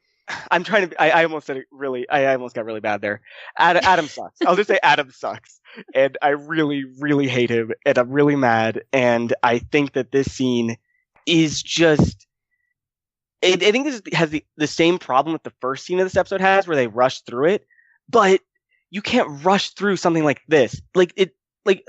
I'm trying to. I almost got really bad there. Adam sucks. I'll just say Adam sucks, and I really, really hate him, and I'm really mad. And I think that this scene is just. I think this has the same problem that the first scene of this episode has, where they rush through it. But you can't rush through something like this. Like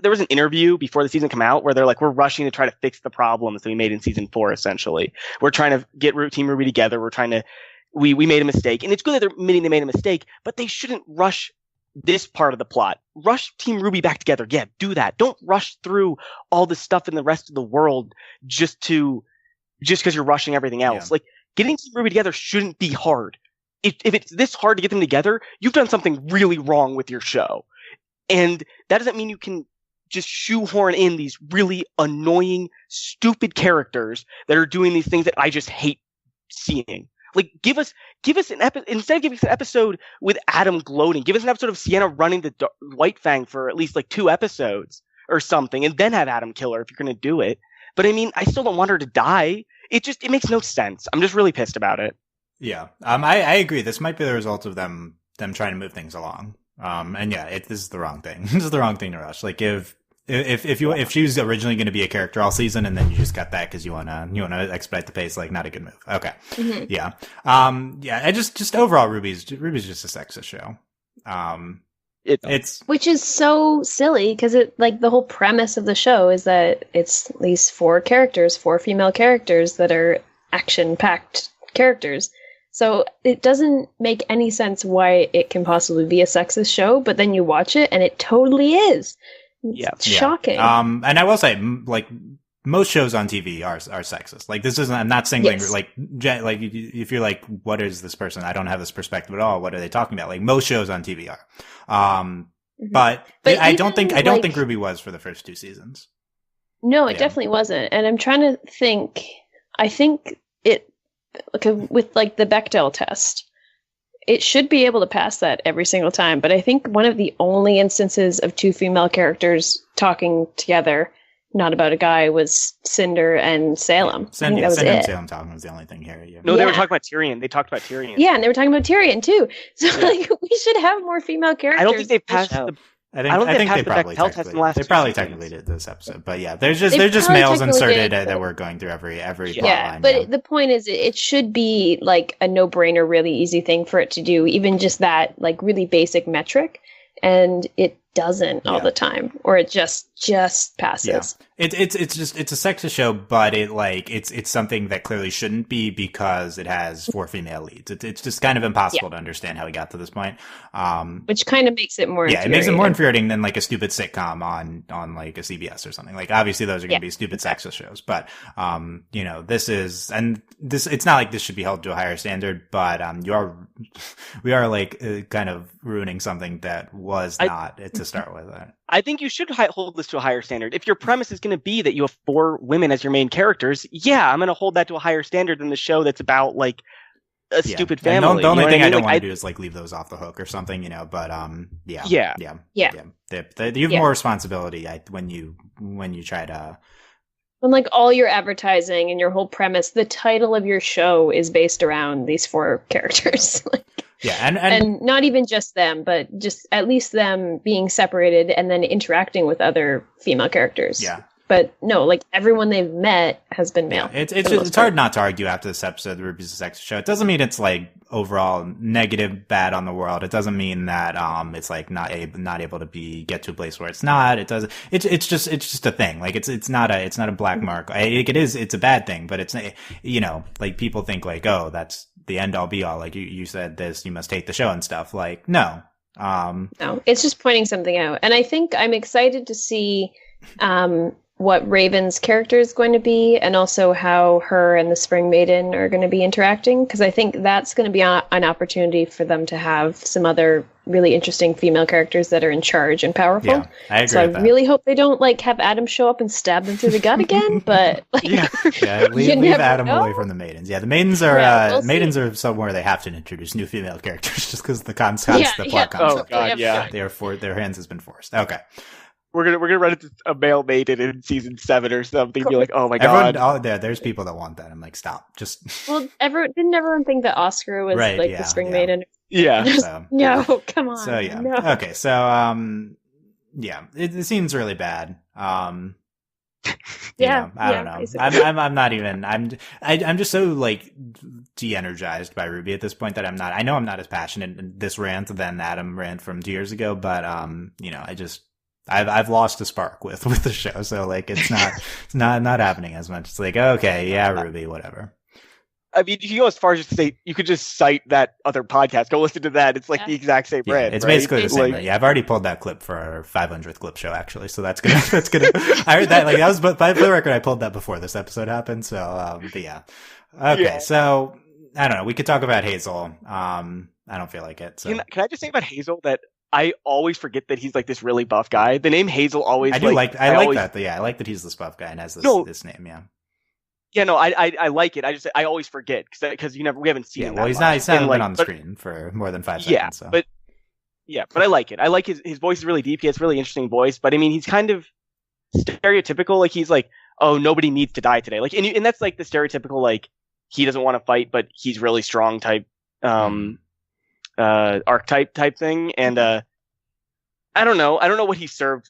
there was an interview before the season came out where they're like, we're rushing to try to fix the problems that we made in season 4. Essentially, we're trying to get Team RWBY together. We're trying to we made a mistake. And it's good that they're admitting they made a mistake, but they shouldn't rush this part of the plot. Rush Team RWBY back together. Yeah, do that. Don't rush through all the stuff in the rest of the world just because you're rushing everything else. Yeah. Like, getting Team RWBY together shouldn't be hard. If it's this hard to get them together, you've done something really wrong with your show. And that doesn't mean you can just shoehorn in these really annoying, stupid characters that are doing these things that I just hate seeing. Like, give us an episode, instead of giving us an episode with Adam gloating, give us an episode of Sienna running the White Fang for at least like 2 episodes or something, and then have Adam kill her if you're going to do it. But I mean, I still don't want her to die. It makes no sense. I'm just really pissed about it. Yeah. I agree. This might be the result of them trying to move things along. And yeah, this is the wrong thing. This is the wrong thing to rush. Like, if she was originally going to be a character all season and then you just cut that because you wanna expedite the pace, like, not a good move. Okay. Mm-hmm. Yeah. Yeah. I just overall, RWBY's just a sexist show. It's which is so silly because it, like, the whole premise of the show is that it's at least 4 female characters that are action-packed characters. So it doesn't make any sense why it can possibly be a sexist show, but then you watch it and it totally is. It's shocking. And I will say, like, most shows on TV are sexist. Like, this isn't, I'm not singling, Yes. like, if you're like, what is this person? I don't have this perspective at all. What are they talking about? Like, most shows on TV are. But I don't think RWBY was for the first 2 seasons. No, it definitely wasn't. And I'm trying to think, I think with like the Bechdel test, it should be able to pass that every single time. But I think one of the only instances of 2 female characters talking together, not about a guy, was Cinder and Salem. I think that was Cinder and it. Salem talking was the only thing here. Yeah. No, they were talking about Tyrion. They talked about Tyrion. Yeah, and they were talking about Tyrion too. So like, we should have more female characters. I don't think they passed in the the. show. I think passed they the probably Bechdel test in the last they 2 probably seasons. technically did this episode, but yeah, they're just They males probably inserted did, that we're going through every plot Yeah, line. but the point is, it should be like a no-brainer, really easy thing for it to do, even just that like really basic metric, and it doesn't all the time, or it just passes. Yeah. It's a sexist show, but it's something that clearly shouldn't be because it has 4 female leads. It's just kind of impossible to understand how we got to this point. Which kind of makes it more it makes it more infuriating than like a stupid sitcom on like a CBS or something. Like, obviously those are going to be stupid sexist shows, but it's not like this should be held to a higher standard, but we are like kind of ruining something that was not to start with. I think you should hold this to a higher standard. If your premise is going to be that you have 4 women as your main characters, I'm going to hold that to a higher standard than the show that's about like a stupid family. The only thing I don't Like, want to do is like leave those off the hook or something, but you have more responsibility when you try to. And like all your advertising and your whole premise, the title of your show is based around these 4 characters. And not even just them, but just at least them being separated and then interacting with other female characters. Yeah. But no, like everyone they've met has been male. Yeah, it's hard not to argue after this episode that RWBY's a sexist show. It doesn't mean it's like overall negative, bad on the world. It doesn't mean that it's like not able to get to a place where it's not. It doesn't. It's just a thing. Like it's not a black mark. It's a bad thing, but it's like people think like, oh, that's the end all be all. Like you said this, you must hate the show and stuff. Like no. No, it's just pointing something out, and I think I'm excited to see what Raven's character is going to be, and also how her and the Spring Maiden are going to be interacting, because I think that's going to be an opportunity for them to have some other really interesting female characters that are in charge and powerful. Yeah, I agree so with that. I really hope they don't like have Adam show up and stab them through the gut again. But like, leave Adam away from the Maidens. Yeah, the Maidens are are somewhere they have to introduce new female characters just because the plot concept. Oh god, Their hands has been forced. Okay. We're gonna run into a male maiden in season 7 or something. Be like, oh my god. There's people that want that. I'm like, stop. Just. Well, didn't everyone think that Oscar was the Spring Maiden? Yeah. So, no, come on. So yeah. No. Okay. So it seems really bad. I don't know. Basically. I'm not even. I'm just so like de-energized by RWBY at this point that I'm not. I know I'm not as passionate in this rant than Adam rant from 2 years ago, but I've lost a spark with the show, so like it's not happening as much. It's like, okay, yeah, RWBY, whatever. I mean, you can go as far as just to say you could just cite that other podcast. Go listen to that. It's like the exact same brand. It's right? basically the same. Like, Yeah, I've already pulled that clip for our 500th clip show, actually. So that's gonna. I heard that. Like that was, but by the record, I pulled that before this episode happened. So, but yeah. Okay, Yeah. so I don't know. We could talk about Hazel. I don't feel like it. So. Can I just say about Hazel that I always forget that he's like this really buff guy. The name Hazel always. I do like always, that. Yeah, I like that he's this buff guy and has this name. Yeah. Yeah, no, I like it. I always forget because we haven't seen him. Well, he's not been on the screen for more than 5 seconds. So. But I like it. I like his voice is really deep. He has a really interesting voice. But I mean, he's kind of stereotypical. Like he's like, oh, nobody needs to die today. Like, and that's like the stereotypical like he doesn't want to fight, but he's really strong type archetype type thing. And I don't know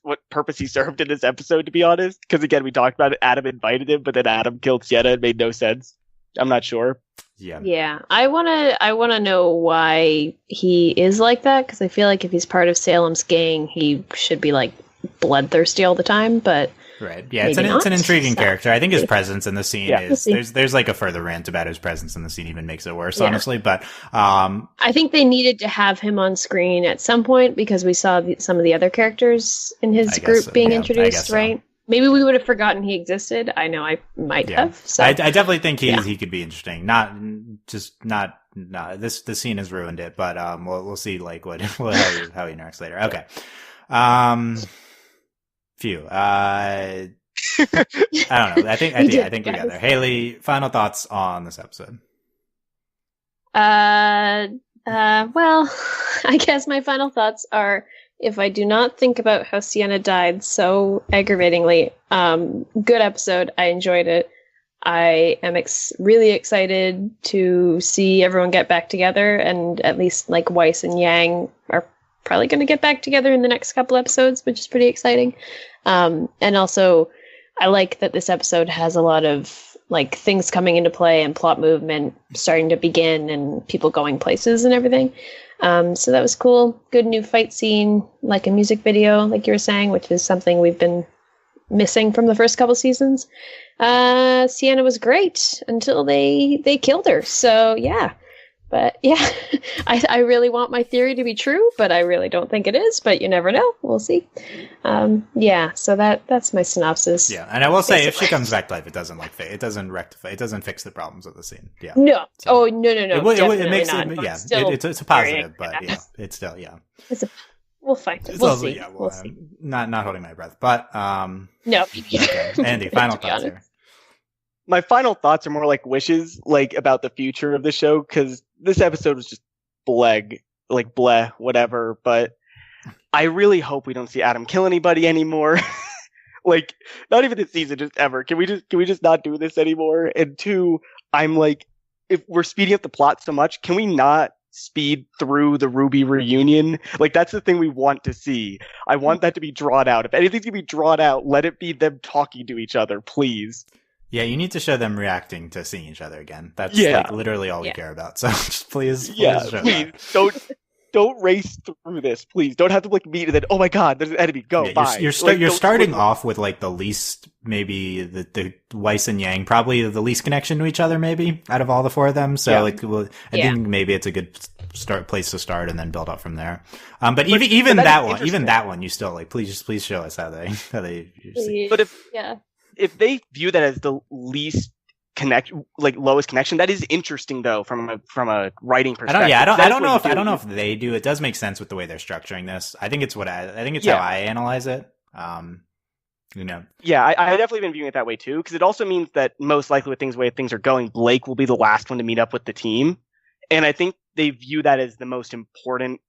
what purpose he served in this episode, to be honest. Because again, we talked about it. Adam invited him, but then Adam killed Sienna. It made no sense. I'm not sure. Yeah. I wanna know why he is like that, because I feel like if he's part of Salem's gang, he should be like bloodthirsty all the time. But right, yeah, it's an intriguing character. I think his presence in the scene is there's like a further rant about his presence in the scene even makes it worse, honestly. But I think they needed to have him on screen at some point because we saw some of the other characters in his group being introduced, right? So. Maybe we would have forgotten he existed. I know I might have. So. I definitely think he could be interesting. This scene has ruined it, but we'll see like how he interacts later. Okay. Phew. I don't know. I think we got there. Hayley, final thoughts on this episode. Well, I guess my final thoughts are, if I do not think about how Sienna died so aggravatingly, good episode. I enjoyed it. I am really excited to see everyone get back together, and at least like Weiss and Yang are probably going to get back together in the next couple episodes, which is pretty exciting. And also, I like that this episode has a lot of like things coming into play and plot movement starting to begin and people going places and everything. So that was cool. Good new fight scene, like a music video, like you were saying, which is something we've been missing from the first couple seasons. Sienna was great until they killed her. So yeah. But yeah, I really want my theory to be true, but I really don't think it is. But you never know. We'll see. So that's my synopsis. Yeah, and I will say, if she comes back to life, it doesn't rectify, it doesn't fix the problems of the scene. Yeah. No. So, no. It makes not, it. Yeah. Still, it's a positive, but yeah, it's still we'll find it. We'll see. Yeah, we'll see. Not holding my breath, but no. Okay. Andy, final thoughts here. My final thoughts are more like wishes, like about the future of the show, because this episode was just bleh, whatever. But I really hope we don't see Adam kill anybody anymore. Like, not even this season, just ever. Can we just not do this anymore? And two, I'm like, if we're speeding up the plot so much, can we not speed through the RWBY reunion? Like, that's the thing we want to see. I want that to be drawn out. If anything's gonna be drawn out, let it be them talking to each other, please. Yeah, you need to show them reacting to seeing each other again. That's like literally all we care about. So just please show that. Don't race through this, please. Don't have to like meet and then, oh my god, there's an enemy. Go, bye. You're starting off with like the least, maybe the Weiss and Yang, probably the least connection to each other, maybe out of all the four of them. So I think maybe it's a good place to start and then build up from there. But even that one, you still like, please show us how they see. But if they view that as the least lowest connection, that is interesting though from a writing perspective. I don't know if they do. It does make sense with the way they're structuring this. I think it's how I analyze it. Yeah, I definitely been viewing it that way too, because it also means that most likely with the way things are going, Blake will be the last one to meet up with the team, and I think they view that as the most important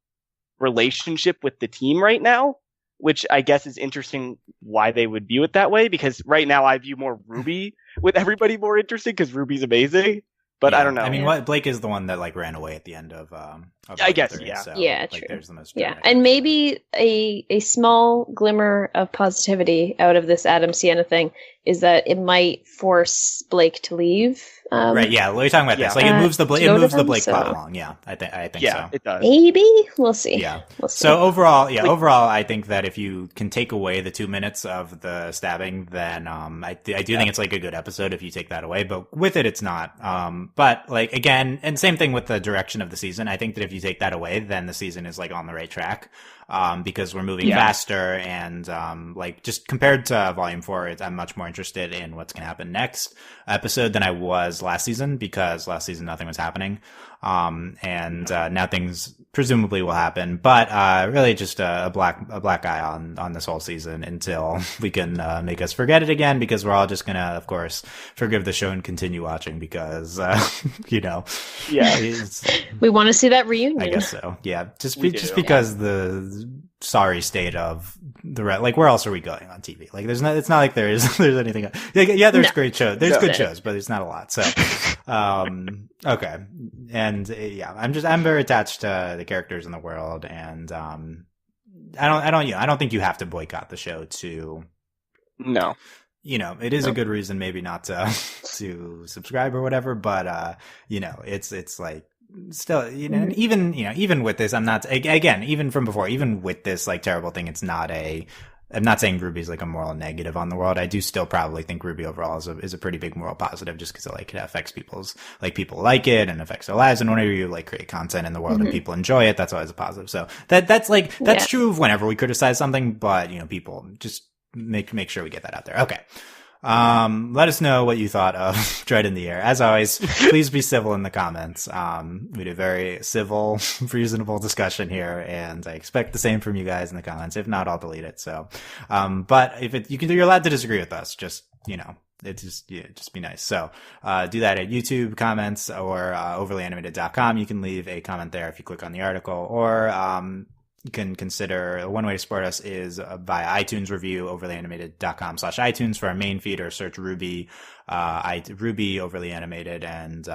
relationship with the team right now. Which I guess is interesting why they would view it that way, because right now I view more RWBY with everybody more interesting because RWBY's amazing. But I don't know. I mean, Blake is the one that like ran away at the end of I guess, 3, yeah. So, yeah, like, true. There's the most and maybe a small glimmer of positivity out of this Adam Sienna thing is that it might force Blake to leave. Right, yeah, we're talking about this. Like, it moves the Blake plot along. Yeah, I think so. It does. Maybe we'll see. Yeah. We'll see. So overall, I think that if you can take away the 2 minutes of the stabbing, then I do think it's like a good episode if you take that away. But with it, it's not. But like again, and same thing with the direction of the season. I think that if you take that away, then the season is like on the right track. Because we're moving faster and, like just compared to volume 4, I'm much more interested in what's going to happen next episode than I was last season, because last season nothing was happening. Now things presumably will happen, but, really just a black eye on this whole season until we can, make us forget it again, because we're all just going to, of course, forgive the show and continue watching because, we want to see that reunion. I guess so. Yeah. Just because the sorry state of the like, where else are we going on TV? Like, it's not like there's anything. There's great shows. There's good shows, but there's not a lot. So, okay. And I'm very attached to the characters in the world, and I don't think you have to boycott the show to. No. It is a good reason maybe not to subscribe or whatever, but it's like still, even with this, I'm not, again, even from before, even with this like terrible thing, I'm not saying RWBY is like a moral negative on the world. I do still probably think RWBY overall is a pretty big moral positive, just because it affects people like it and affects their lives. And whenever you like create content in the world and people enjoy it, that's always a positive. So that's true of whenever we criticize something, but people just make sure we get that out there. Okay. Let us know what you thought of Dread in the Air. As always, please be civil in the comments. We do very civil, reasonable discussion here, and I expect the same from you guys in the comments. If not, I'll delete it. So, but if you're allowed to disagree with us, just, just be nice. So, do that at YouTube comments or, overlyanimated.com. You can leave a comment there if you click on the article, or, you can consider one way to support us is via iTunes review, overlyanimated.com/iTunes for our main feed, or search RWBY, RWBY Overly Animated. And,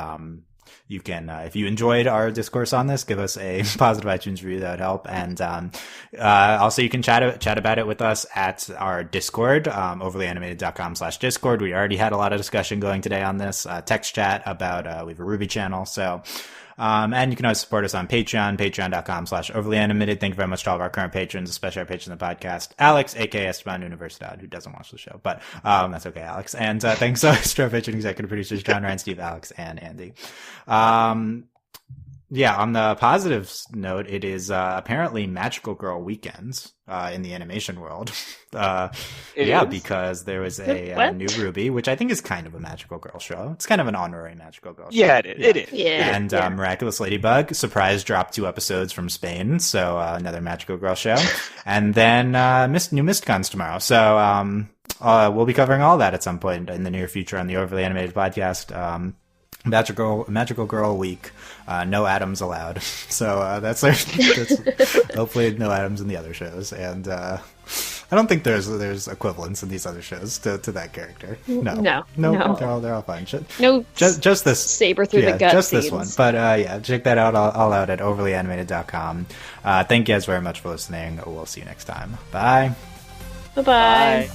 you can, if you enjoyed our discourse on this, give us a positive iTunes review. That would help. And, also you can chat about it with us at our Discord, overlyanimated.com/Discord. We already had a lot of discussion going today on this, text chat about, we have a RWBY channel. So, and you can always support us on Patreon, patreon.com/overlyanimated. Thank you very much to all of our current patrons, especially our patron of the podcast, Alex, aka Esteban Universidad, who doesn't watch the show, but, that's okay, Alex. And, thanks so much to our patron executive producers, John, Ryan, Steve, Alex, and Andy. On the positive note, it is, apparently Magical Girl weekends, in the animation world. Because there was a new RWBY, which I think is kind of a Magical Girl show. It's kind of an honorary Magical Girl show. Yeah, it is. Yeah. And Miraculous Ladybug, surprise, dropped 2 episodes from Spain, so another Magical Girl show. And then new Mistcons tomorrow. So we'll be covering all that at some point in the near future on the Overly Animated podcast. Magical Girl week. No Adams allowed. So that's hopefully no Adams in the other shows. And I don't think there's equivalents in these other shows to that character. No. They're all fine. Just this saber through the gut. Just scenes. this one. But check that out all out at overlyanimated.com. Thank you guys very much for listening. We'll see you next time. Bye. Bye-bye. Bye.